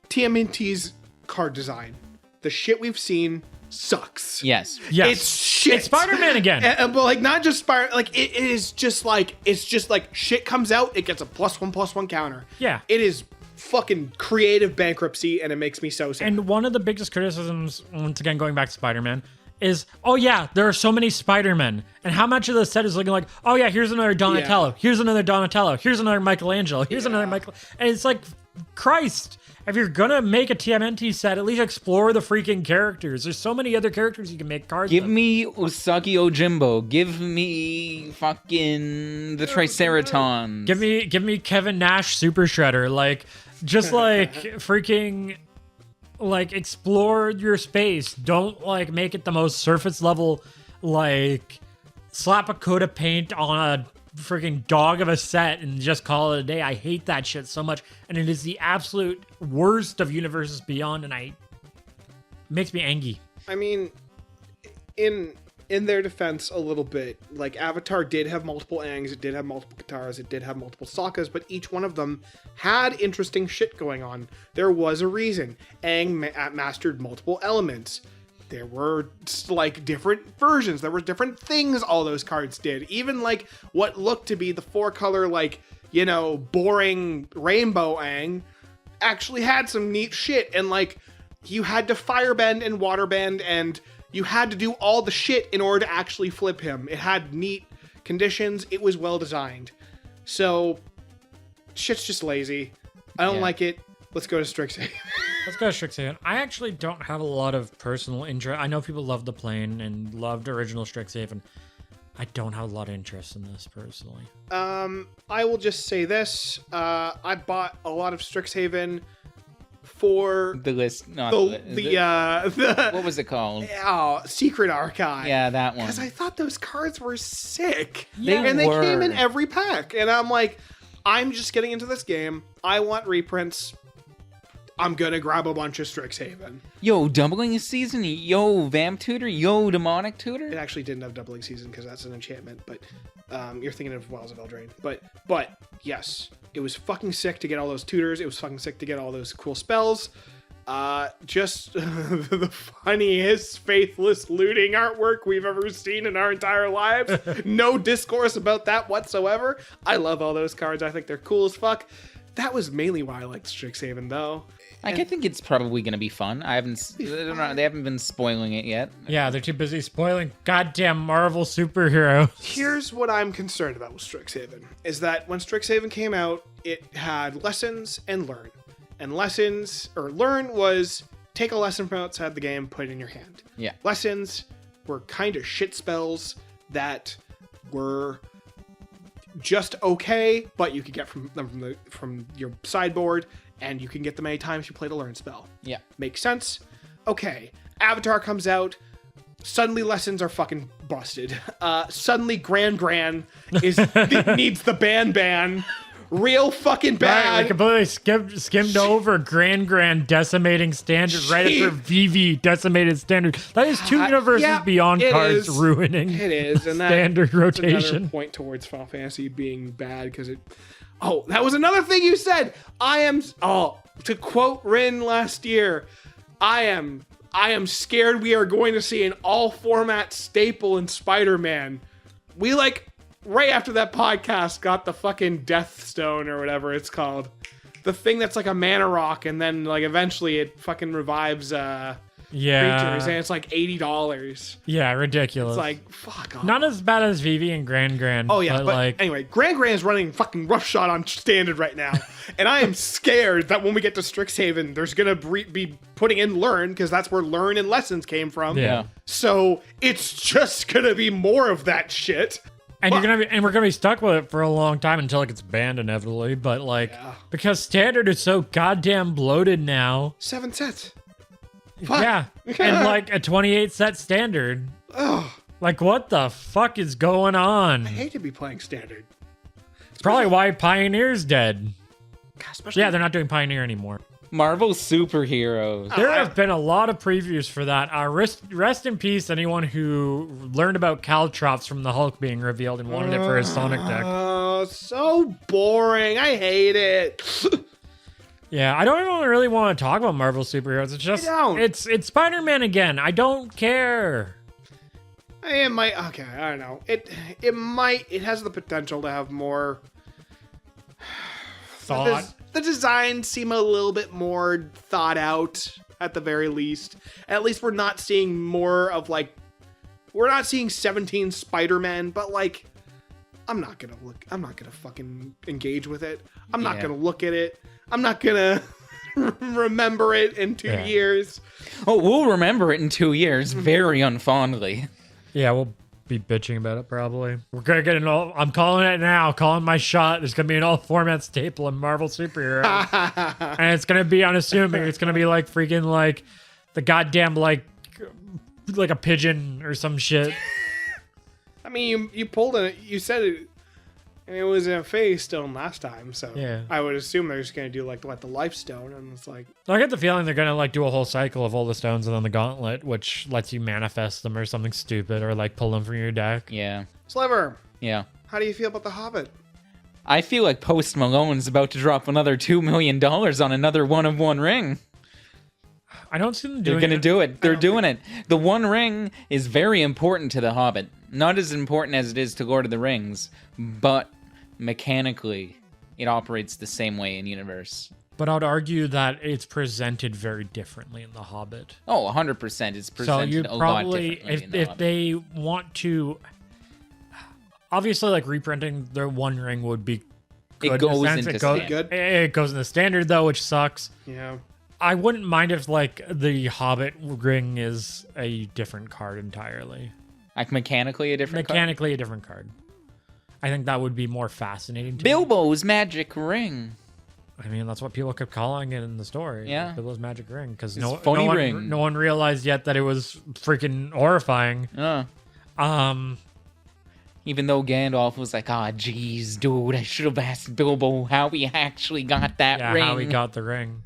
TMNT's card design. The shit we've seen sucks. Yes. It's shit. It's Spider-Man again. But like not just like it is just like shit comes out, it gets a +1/+1 counter. Yeah. It is fucking creative bankruptcy, and it makes me so sad. And one of the biggest criticisms, once again going back to Spider-Man, is, oh yeah, there are so many Spider-Men. And how much of the set is looking like, oh yeah, here's another Donatello, here's another Donatello, here's another Michelangelo, here's another Michael. And it's like, Christ, if you're gonna make a TMNT set, at least explore the freaking characters. There's so many other characters you can make cards Give of. me Usagi Ojimbo. Give me fucking the Triceratons. Give me Kevin Nash Super Shredder. Like, just like freaking like explore your space. Don't like make it the most surface level, like slap a coat of paint on a freaking dog of a set and just call it a day. I hate that shit so much, and it is the absolute worst of Universes Beyond, and it makes me angry. I mean, in in their defense a little bit, like Avatar did have multiple Aangs, it did have multiple Katars, it did have multiple Sokkas, but each one of them had interesting shit going on. There was a reason. Aang mastered multiple elements. There were like different versions. There were different things all those cards did. Even like what looked to be the 4-color, like, you know, boring rainbow Aang actually had some neat shit. And like you had to firebend and waterbend, and you had to do all the shit in order to actually flip him. It had neat conditions. It was well designed. So shit's just lazy. I don't like it. Let's go to Strixhaven. Let's go to Strixhaven. I actually don't have a lot of personal interest. I know people love the plane and loved original Strixhaven. I don't have a lot of interest in this personally. I will just say this. I bought a lot of Strixhaven for The list, not the what was it called? Secret Archive. Yeah, that one. Because I thought those cards were sick. They and they were. came in every pack. And I'm like, I'm just getting into this game. I want reprints. I'm gonna grab a bunch of Strixhaven. Yo, doubling season. Yo, Vamp Tutor. Yo, Demonic It Tutor. actually didn't have doubling season because that's an enchantment, but you're thinking of Wells of Eldraine. But yes, it was fucking sick to get all those tutors. It was fucking sick to get all those cool spells. Just the funniest faithless looting artwork we've ever seen in our entire lives. No discourse about that whatsoever. I love all those cards. I think they're cool as fuck. That was mainly why I liked Strixhaven, though. I think it's probably gonna be fun. I don't know, they haven't been spoiling it yet. Yeah, they're too busy spoiling goddamn Marvel superheroes. Here's what I'm concerned about with Strixhaven, is that when Strixhaven came out, it had lessons and learn. And lessons, or learn was take a lesson from outside the game, put it in your hand. Yeah. Lessons were kind of shit spells that were just okay, but you could get from them from your sideboard, and you can get them any times you played a learn spell. Yeah. Makes sense? Okay. Avatar comes out. Suddenly lessons are fucking busted. Suddenly Gran is needs the ban. Real fucking bad. Right, we completely skimmed over Grand decimating standard right after VV decimated standard. That is two universes beyond cards ruining it is, and standard that's rotation. another point towards Final Fantasy being bad because it. Oh, that was another thing you said. To quote Rin last year, I am scared we are going to see an all format staple in Spider-Man. We right after that podcast got the fucking Death Stone or whatever it's called. The thing that's like a mana rock, and then like eventually it fucking revives creatures, and it's like $80. Yeah, ridiculous. It's like, fuck off. Not as bad as VV and Grand. Oh yeah, but like anyway, Gran is running fucking roughshod on standard right now, and I am scared that when we get to Strixhaven, there's gonna be putting in learn, because that's where learn and lessons came from. Yeah. So it's just gonna be more of that shit. And we're gonna be stuck with it for a long time until it gets banned inevitably. But because standard is so goddamn bloated now. 7 sets. Fuck. Yeah, and like a 28 set standard. Ugh. Like, what the fuck is going on? I hate to be playing standard. It's probably why Pioneer's dead. Especially, Yeah, they're not doing Pioneer anymore. Marvel superheroes. There have been a lot of previews for that. Rest in peace, anyone who learned about Caltrops from the Hulk being revealed and wanted it for his Sonic deck. Oh, so boring. I hate it. Yeah, I don't even really want to talk about Marvel superheroes. It's just, it's Spider-Man again. I don't care. It might. Okay, I don't know. It has the potential to have more thought. The designs seem a little bit more thought out at the very least. At least we're not seeing more of we're not seeing 17 Spider-Men, but I'm not gonna fucking engage with it. I'm not gonna look at it. I'm not gonna remember it in 2 years. Oh, we'll remember it in 2 years very unfondly. Yeah, we'll be bitching about it probably. We're gonna get an all. I'm calling it now. Calling my shot. There's gonna be an all format staple in Marvel superheroes, and it's gonna be unassuming. It's gonna be freaking the goddamn like a pigeon or some shit. I mean, you pulled it. You said it. And it was a phase stone last time, so Yeah. I would assume they're just gonna do like what the life stone, and it's like I get the feeling they're gonna like do a whole cycle of all the stones and then the gauntlet, which lets you manifest them or something stupid, or like pull them from your deck. Yeah. Sliver. Yeah. How do you feel about the Hobbit? I feel like Post Malone's about to drop another $2 million on another One of One ring. I don't see them They're doing going to do it. They're doing it. The One Ring is very important to The Hobbit. Not as important as it is to Lord of the Rings, but mechanically, it operates the same way in universe. But I'd argue that it's presented very differently in The Hobbit. Oh, 100%. It's So presented you a lot probably, differently in The if Hobbit. they want to, obviously, like reprinting their One Ring would be good. It goes in a sense. into it goes, standard. It goes in the standard though, which sucks. Yeah. I wouldn't mind if like the Hobbit ring is a different card entirely. Like mechanically a different card? Mechanically a different card. I think that would be more fascinating to me. Bilbo's magic ring. I mean, that's what people kept calling it in the story. Yeah. Bilbo's magic ring. Because It's funny ring. no one realized yet that it was freaking horrifying. Even though Gandalf was like, geez, dude, I should have asked Bilbo how he actually got that Yeah, ring. how he got the ring.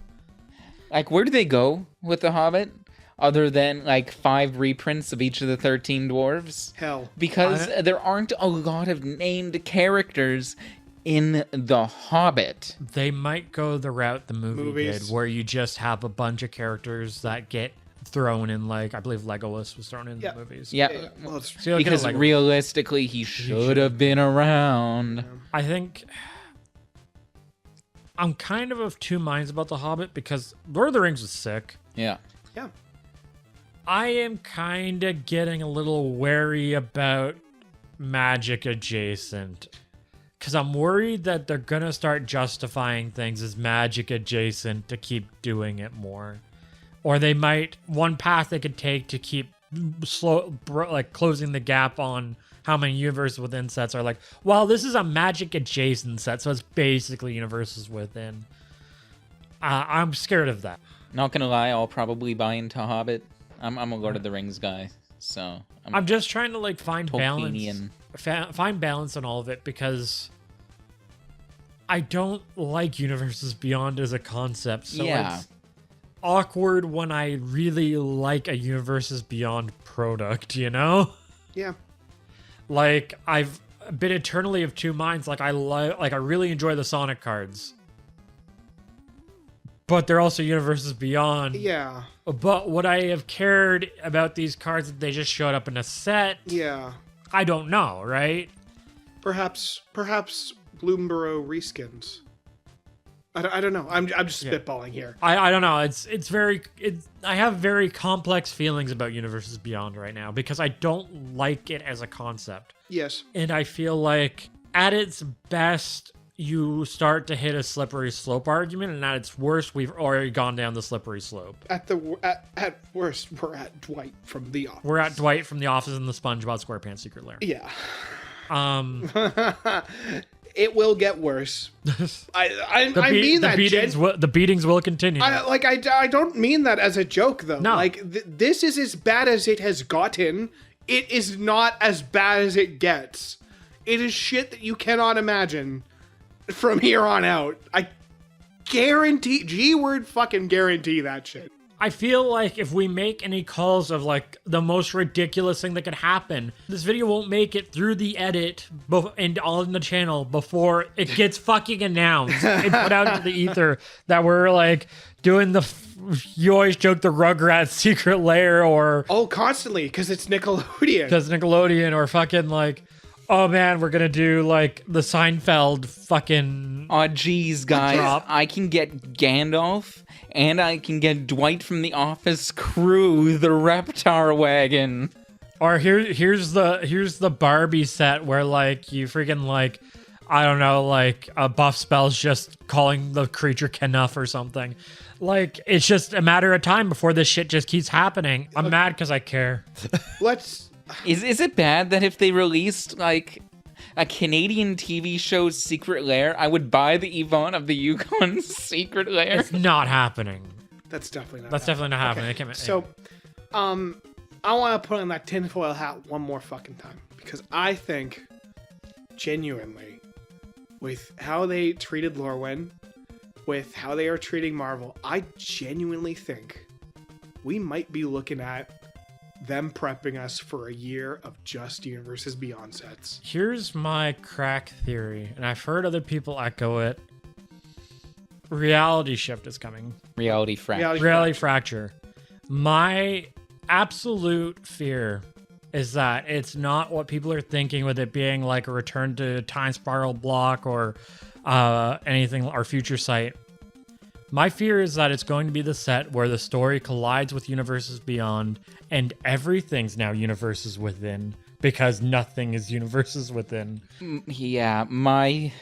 Like, where do they go with The Hobbit? Other than, like, 5 reprints of each of the 13 dwarves? Hell. Because there aren't a lot of named characters in The Hobbit. They might go the route the movie Movies. did, where you just have a bunch of characters that get thrown in, like, I believe Legolas was thrown in Yeah. the movies. Yeah, Yeah, well, it's, So you'll get because a Legolas. realistically, he should have been around. I think I'm kind of two minds about The Hobbit because Lord of the Rings was sick. Yeah. yeah. I am kind of getting a little wary about magic adjacent because I'm worried that they're going to start justifying things as magic adjacent to keep doing it more. Or they might, one path they could take to keep closing the gap on how many universes within sets are like, well, this is a magic adjacent set, so it's basically universes within. I'm scared of that. Not gonna lie, I'll probably buy into Hobbit. I'm a Lord of the Rings guy, so I'm just trying to like find Tolkienian. balance, find balance on all of it because I don't like universes beyond as a concept. So Yeah. it's awkward when I really like a universes beyond product, you know? Yeah. Like I've been eternally of two minds. Like I really enjoy the Sonic cards, but they're also universes beyond. Yeah. But would I have cared about these cards if they just showed up in a set? Yeah. I don't know, right? Perhaps Bloomborough reskins. I don't know. I'm just spitballing here. I don't know. I have very complex feelings about Universes Beyond right now because I don't like it as a concept. Yes. And I feel like at its best, you start to hit a slippery slope argument, and at its worst, we've already gone down the slippery slope. At worst, we're at Dwight from The Office. We're at Dwight from The Office and the SpongeBob SquarePants Secret Lair. Yeah. It will get worse. I mean that. The beatings will continue. I don't mean that as a joke though. No. Like this is as bad as it has gotten. It is not as bad as it gets. It is shit that you cannot imagine from here on out. I guarantee, G-word fucking guarantee that shit. I feel like if we make any calls of like the most ridiculous thing that could happen, this video won't make it through the edit and on the channel before it gets fucking announced and put out into the ether that we're like doing you always joke the Rugrats Secret Lair or Constantly because it's Nickelodeon or fucking like, oh man, we're gonna do like the Seinfeld fucking. Oh geez, guys, drop. I can get Gandalf and I can get Dwight from The Office crew, the Reptar wagon. Or here's the Barbie set where like you freaking like, I don't know, like a buff spell's just calling the creature Knuff or something. Like it's just a matter of time before this shit just keeps happening. I'm mad because I care. Is it bad that if they released like a Canadian TV show's Secret Lair, I would buy the Yvonne of the Yukon's Secret Lair? It's not happening. That's definitely not. Definitely not happening. Okay. So, I want to put on that tinfoil hat one more fucking time because I think, genuinely, with how they treated Lorwyn, with how they are treating Marvel, I genuinely think we might be looking at them prepping us for a year of just Universes Beyond sets. Here's my crack theory, and I've heard other people echo it. Reality shift is coming. Reality fracture. Reality fracture. My absolute fear is that it's not what people are thinking with it being like a return to time spiral block or anything, or future sight. My fear is that it's going to be the set where the story collides with Universes Beyond and everything's now Universes Within because nothing is Universes Within. Yeah, my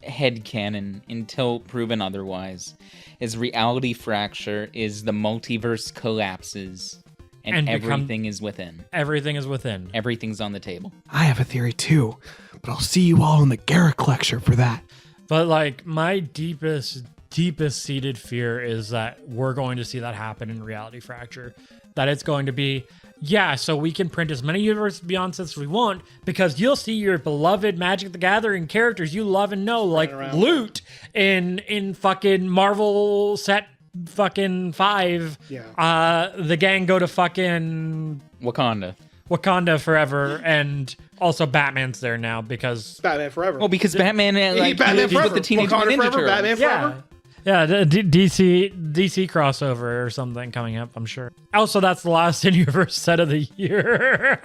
headcanon, until proven otherwise, is reality fracture is the multiverse collapses and everything is within. Everything is within. Everything's on the table. I have a theory too, but I'll see you all in the Garrick lecture for that. But like my deepest seated fear is that we're going to see that happen in Reality Fracture. That it's going to be, yeah, so we can print as many Universes Beyond sets as we want because you'll see your beloved Magic the Gathering characters you love and know, like Loot in fucking Marvel set fucking 5. Yeah. The gang go to fucking Wakanda forever, and also Batman's there now because Batman Forever. Well, because Batman, Batman he Forever. with the Teenage Wakanda Mutant Ninja Forever, Turtles. Batman Forever. Yeah, the DC crossover or something coming up, I'm sure. Also, that's the last in-universe set of the year.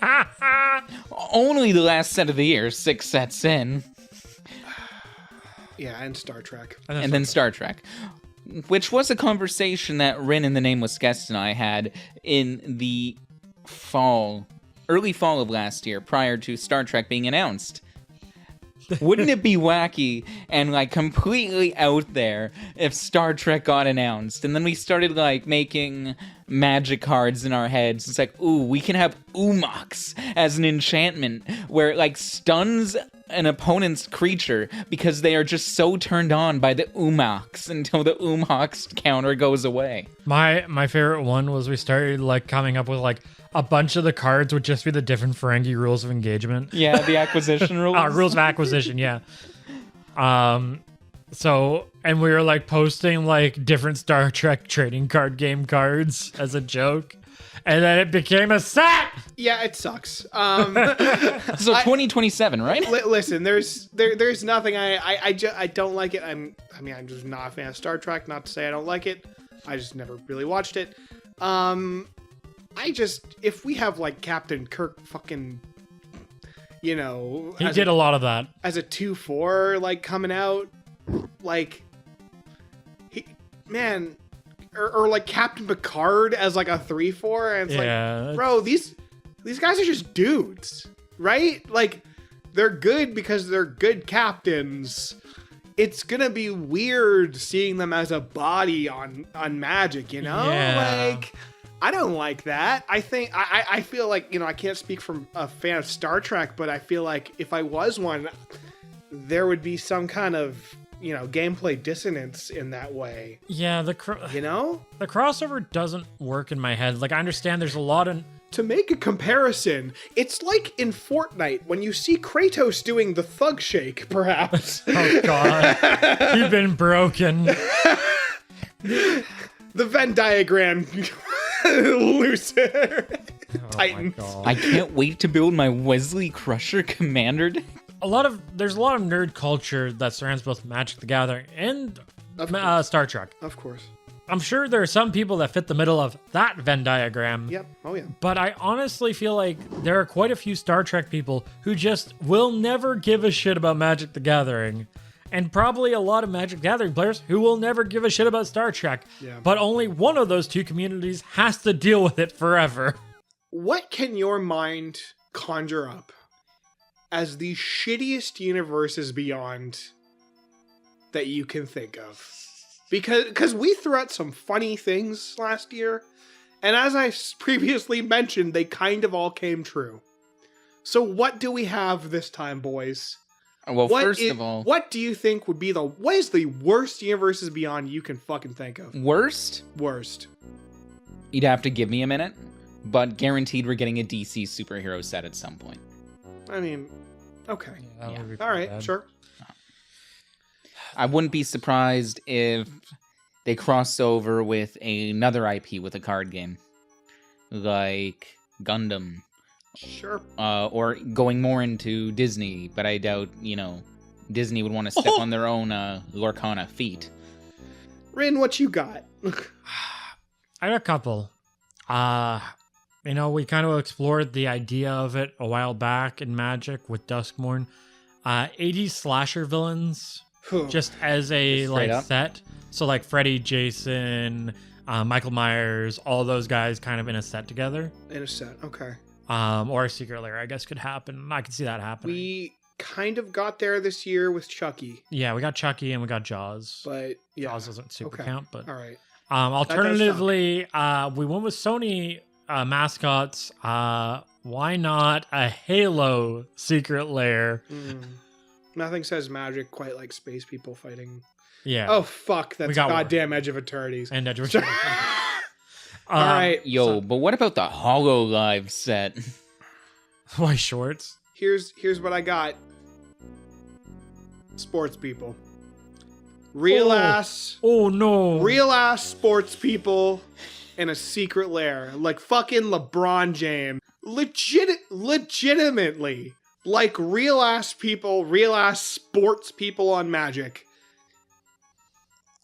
Only the last set of the year, 6 sets in. Yeah, and Star Trek. And then Star Trek. Which was a conversation that Rin in the Nameless Guest and I had in the early fall of last year, prior to Star Trek being announced. Wouldn't it be wacky and like completely out there if Star Trek got announced and then we started like making magic cards in our heads? It's like, ooh, we can have Umox as an enchantment where it like stuns an opponent's creature because they are just so turned on by the Umox until the Umox counter goes away. My favorite one was we started like coming up with like a bunch of the cards would just be the different Ferengi rules of engagement. Yeah, the acquisition rules. Rules of acquisition, yeah. So, and we were like posting like different Star Trek trading card game cards as a joke. And then it became a set! Yeah, it sucks. So 2027, right? Listen, there's nothing I don't like it. I'm just not a fan of Star Trek. Not to say I don't like it. I just never really watched it. If we have like Captain Kirk fucking, he did a lot of that as a 2/4 like coming out, like or like Captain Picard as like a 3/4, and it's like, bro, these guys are just dudes, right? Like they're good because they're good captains. It's gonna be weird seeing them as a body on Magic, like. I don't like that. I think I feel like, I can't speak from a fan of Star Trek, but I feel like if I was one, there would be some kind of, gameplay dissonance in that way. Yeah, the crossover doesn't work in my head. Like I understand there's a lot of to make a comparison, it's like in Fortnite when you see Kratos doing the thug shake, perhaps. Oh god. You've been broken. The Venn diagram loser. Titans. I can't wait to build my Wesley Crusher Commander deck. There's a lot of nerd culture that surrounds both Magic the Gathering and Star Trek. Of course. I'm sure there are some people that fit the middle of that Venn diagram. Yep. Oh yeah. But I honestly feel like there are quite a few Star Trek people who just will never give a shit about Magic the Gathering. And probably a lot of Magic the Gathering players who will never give a shit about Star Trek. Yeah. But only one of those two communities has to deal with it forever. What can your mind conjure up as the shittiest Universes Beyond that you can think of? Because we threw out some funny things last year, and as I previously mentioned, they kind of all came true. So what do we have this time, boys? Well, first of all, what do you think would be what is the worst Universes Beyond you can fucking think of? Worst? You'd have to give me a minute, but guaranteed we're getting a DC superhero set at some point. I mean, okay. Yeah. All right, sure. I wouldn't be surprised if they crossed over with another IP with a card game, like Gundam, Sure. or going more into Disney. But I doubt, Disney would want to step on their own Lorcana feet. Rin, what you got? I got a couple. We kind of explored the idea of it a while back in Magic with Duskmourn. 80s slasher villains, just as a Straight up. set. So like Freddy, Jason, Michael Myers, all those guys kind of in a set together. In a set, okay. Or a secret lair, I guess, could happen. I could see that happening. We kind of got there this year with Chucky, Yeah, we got Chucky and we got Jaws. but yeah. Jaws doesn't super Okay. count, but All right. alternatively, we went with Sony mascots. Why not a Halo secret lair? Nothing says magic quite like space people fighting. Yeah. Oh, fuck. That's We got one. goddamn Edge of Eternities. And Edge of All right. Yo, but what about the HoloLive set? Why shorts? Here's what I got. Sports people. Real ass sports people in a secret lair. Like fucking LeBron James. Legitimately. Like real ass people, real ass sports people on Magic.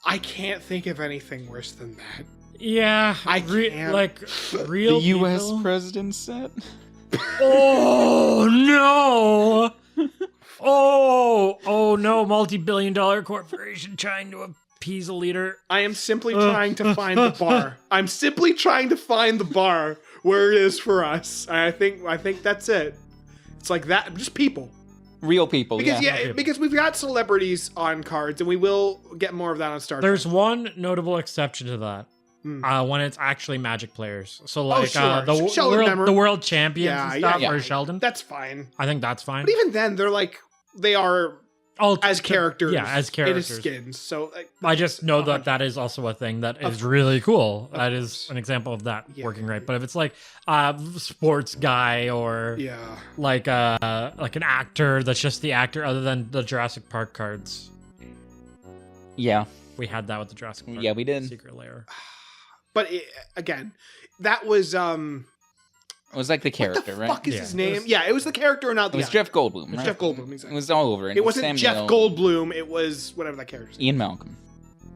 I can't think of anything worse than that. Yeah. I can't. Like real The U.S. people? president set? Oh no! Oh no! Multi-billion-dollar corporation trying to appease a leader. I am simply trying to find the bar. I'm simply trying to find the bar where it is for us. I think that's it. It's like that, just people. Real people, Because we've got celebrities on cards, and we will get more of that on Star Trek. There's one notable exception to that. When it's actually Magic players. So like sure. the Sheldon Member. world champions and stuff, yeah. or Sheldon. That's fine. I think that's fine. But even then, they are as characters. Yeah, as characters. In skins. So I just know that is also a thing that is really cool. That is an example of that working right. But if it's like a sports guy or like an actor that's just the actor other than the Jurassic Park cards. Yeah. We had that with the Jurassic Park. Yeah, we did. Secret lair. But again, that was It was like the character, what the fuck is right? his name? It was the character, not the It was actor. Jeff Goldblum, It was right? Jeff Goldblum, It exactly. was all over. It wasn't Jeff Samuel- Goldblum. It was whatever that character's name. Ian Malcolm.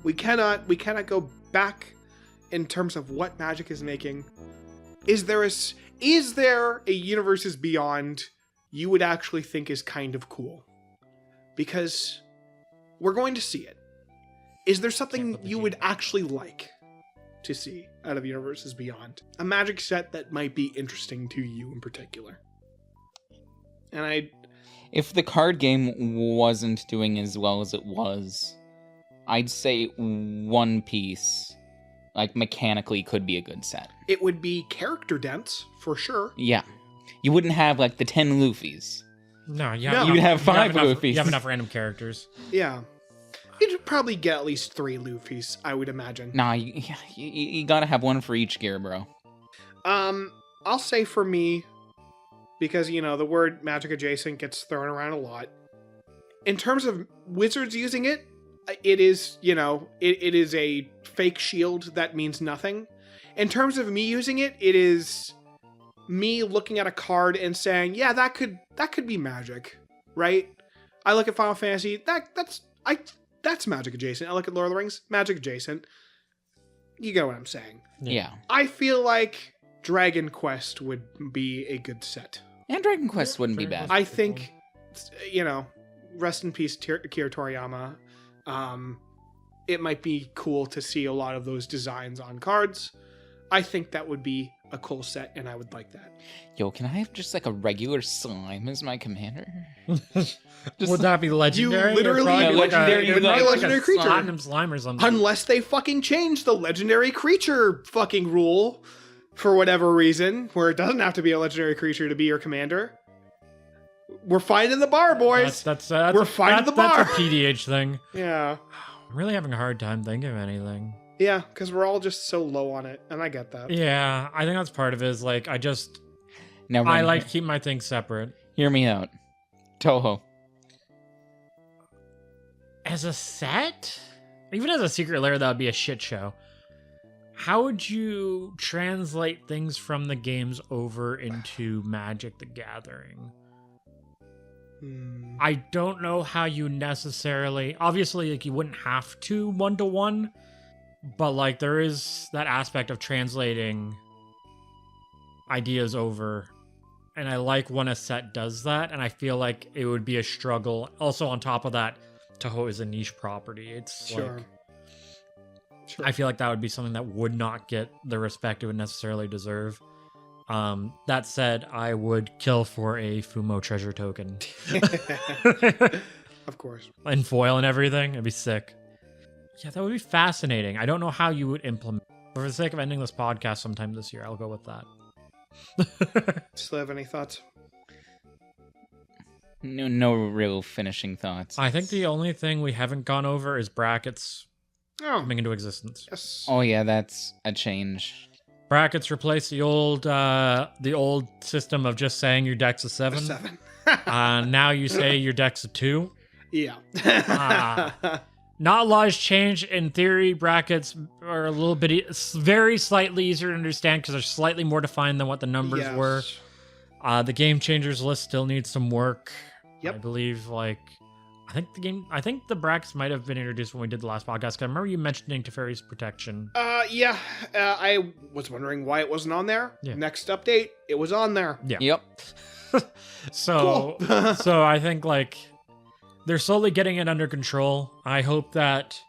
We cannot go back in terms of what Magic is making. Is there a universes beyond you would actually think is kind of cool? Because we're going to see it. Is there something you would actually like to see out of Universes Beyond? A Magic set that might be interesting to you in particular. And If the card game wasn't doing as well as it was, I'd say One Piece, like mechanically, could be a good set. it would be character dense for sure. Yeah. You wouldn't have like the 10 Luffys. No, You'd have 5 Luffys. You have enough random characters. Yeah. You'd probably get at least 3 Luffys, I would imagine. Nah, you gotta have one for each gear, bro. I'll say for me, because, the word magic adjacent gets thrown around a lot. In terms of wizards using it, it is, it is a fake shield that means nothing. In terms of me using it, it is me looking at a card and saying, yeah, that could be magic, right? I look at Final Fantasy, that's magic adjacent. I look at Lord of the Rings, magic adjacent. You get what I'm saying. Yeah. I feel like Dragon Quest would be a good set. And Dragon Quest wouldn't be bad. I think, rest in peace, Akira Toriyama. It might be cool to see a lot of those designs on cards. I think that would be a cool set, and I would like that. Yo, can I have just like a regular slime as my commander? Would that be legendary? You literally- Or probably Yeah, legendary, Like you'd like a legendary creature. platinum slime or something. Unless they fucking change the legendary creature fucking rule for whatever reason, where it doesn't have to be a legendary creature to be your commander. We're finding the bar, boys. That's We're finding the bar. That's a PDH thing. Yeah. I'm really having a hard time thinking of anything. Yeah, because we're all just so low on it, and I get that. Yeah, I think that's part of it. Is like Now, I Ren, like to keep my things separate. hear me out. Toho. as a set, even as a secret lair, that would be a shit show. How would you translate things from the games over into Magic the Gathering? I don't know how you necessarily... Obviously, like, you wouldn't have to one-to-one, but like there is that aspect of translating ideas over. And I like when a set does that, and I feel like it would be a struggle. Also, on top of that, Toho is a niche property. It's Sure. I feel like that would be something that would not get the respect it would necessarily deserve. That said, I would kill for a Fumo treasure token. Of course. And foil and everything. It'd be sick. Yeah, that would be fascinating. I don't know how you would implement. For the sake of ending this podcast sometime this year, I'll go with that. Still have any thoughts? No real finishing thoughts. I think the only thing we haven't gone over is brackets Oh, coming into existence. yes. Oh yeah, that's a change. Brackets replace the old system of just saying your deck's a 7. 7. Now you say your deck's a 2. Yeah. Not a lot has changed. In theory, brackets are a little bit very slightly easier to understand because they're slightly more defined than what the numbers Yes. were. The game changers list still needs some work. Yep. I believe I think the brackets might have been introduced when we did the last podcast. 'Cause I remember you mentioning Teferi's protection. Yeah. I was wondering why it wasn't on there. Yeah. Next update, it was on there. Yeah. Yep. So Cool. so I think like they're slowly getting it under control. I hope that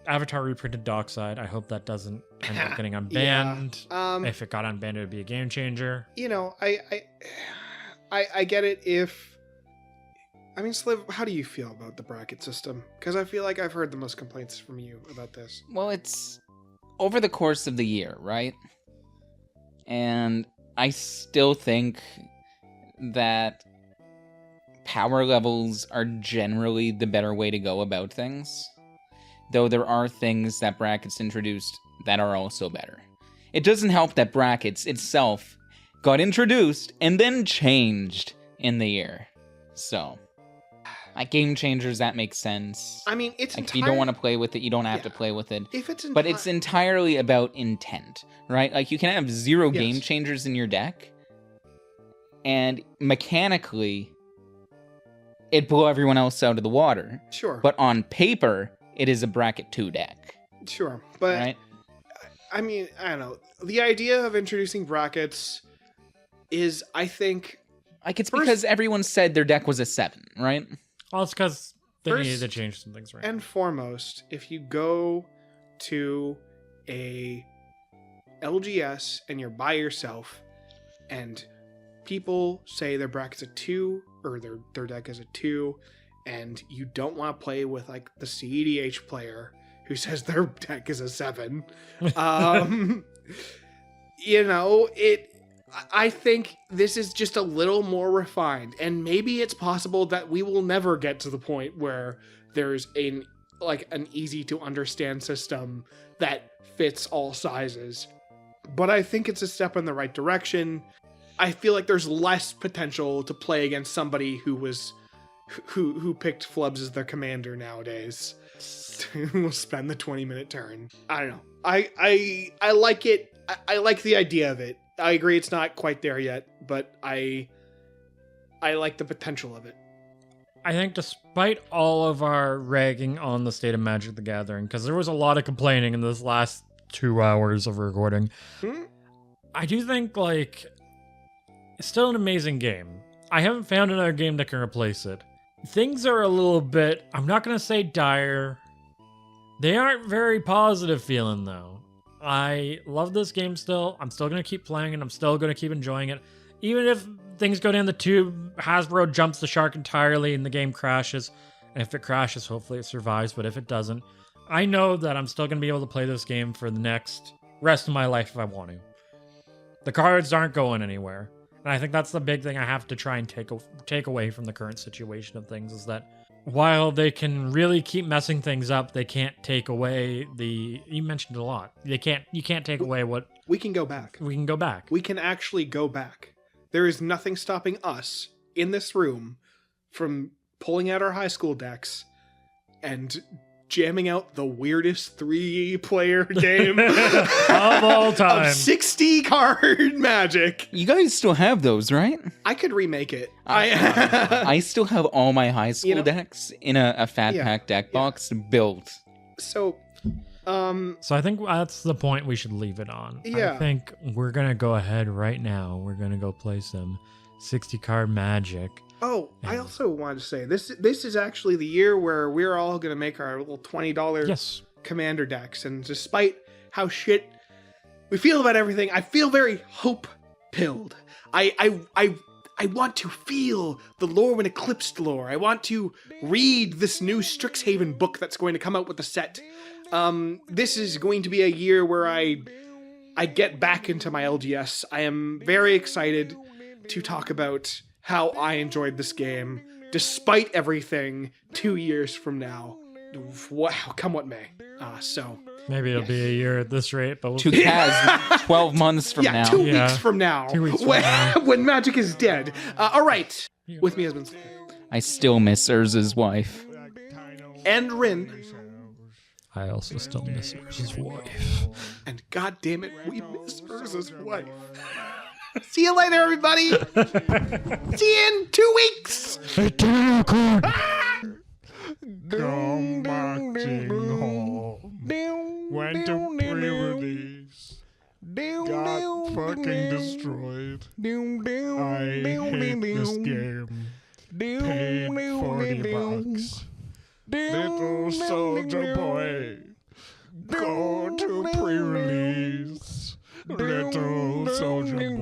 Avatar reprinted Dockside. I hope that doesn't end up getting unbanned. Yeah. If it got unbanned, it would be a game changer. You know, I get it if... I mean, Sliv, how do you feel about the bracket system? Because I feel like I've heard the most complaints from you about this. Well, it's over the course of the year, right? And I still think that power levels are generally the better way to go about things. Though there are things that brackets introduced that are also better. It doesn't help that brackets itself got introduced and then changed in the year. So, like game changers, that makes sense. I mean, it's Like, if you don't want to play with it, you don't have to play with it. If it's But it's entirely about intent, right? Like, you can have 0 Yes. game changers in your deck, and mechanically, it blow everyone else out of the water. Sure. But on paper, it is a bracket 2 deck, Sure. But, right? I mean, I don't know. The idea of introducing brackets is, I think... Like, it's First- because everyone said their deck was a 7, right? Well, it's because they First needed to change some things, right? And foremost, if you go to a LGS and you're by yourself and people say their bracket's a 2 or their deck is a 2 and you don't want to play with like the CEDH player who says their deck is a 7, you know, I think this is just a little more refined, and maybe it's possible that we will never get to the point where there's an easy to understand system that fits all sizes. But I think it's a step in the right direction. I feel like there's less potential to play against somebody who picked Flubs as their commander nowadays. We'll spend the 20-minute turn. I don't know. I like it. I like the idea of it. I agree it's not quite there yet, but I like the potential of it. I think despite all of our ragging on the state of Magic the Gathering, because there was a lot of complaining in this last 2 hours of recording, I do think, like, it's still an amazing game. I haven't found another game that can replace it. Things are a little bit, I'm not going to say dire. They aren't very positive feeling, though. I love this game still. I'm still going to keep playing it. I'm still going to keep enjoying it. Even if things go down the tube, Hasbro jumps the shark entirely and the game crashes. And if it crashes, hopefully it survives. But if it doesn't, I know that I'm still going to be able to play this game for the next rest of my life if I want to. The cards aren't going anywhere. And I think that's the big thing I have to try and take away from the current situation of things, is that while they can really keep messing things up, they can't take away you mentioned it a lot. You can't take away what... We can go back. We can go back. We can actually go back. There is nothing stopping us in this room from pulling out our high school decks and jamming out the weirdest 3-player game Of all time. of 60 card Magic. You guys still have those, right? I could remake it. I still have all my high school You know- decks in a Fat Yeah, Pack deck box built. So, So I think that's the point we should leave it on. Yeah. I think we're going to go ahead right now. We're going to go play some 60 card Magic. oh, I also wanted to say this is actually the year where we're all going to make our little $20 Yes. commander decks, and despite how shit we feel about everything, I feel very hope-pilled. I want to feel the Lorwyn Eclipsed lore. I want to read this new Strixhaven book that's going to come out with the set. This is going to be a year where I get back into my LGS. I am very excited to talk about how I enjoyed this game, despite everything, 2 years from now. Wow, come what may. So Maybe it'll be a year at this rate, but we'll To see. Kaz, 12 months from now. 2 Yeah. weeks from now. 2 weeks from when, now. when Magic is dead. All right. With me has been I still miss Urza's wife. and Rin. I also still miss his wife. And god damn it, we miss Urza's wife. See you later, everybody. See you in 2 weeks. Come marching home. Went to pre-release. Got fucking destroyed. I hate this game. Paid $40. Little soldier boy. Go to pre-release. Little soldier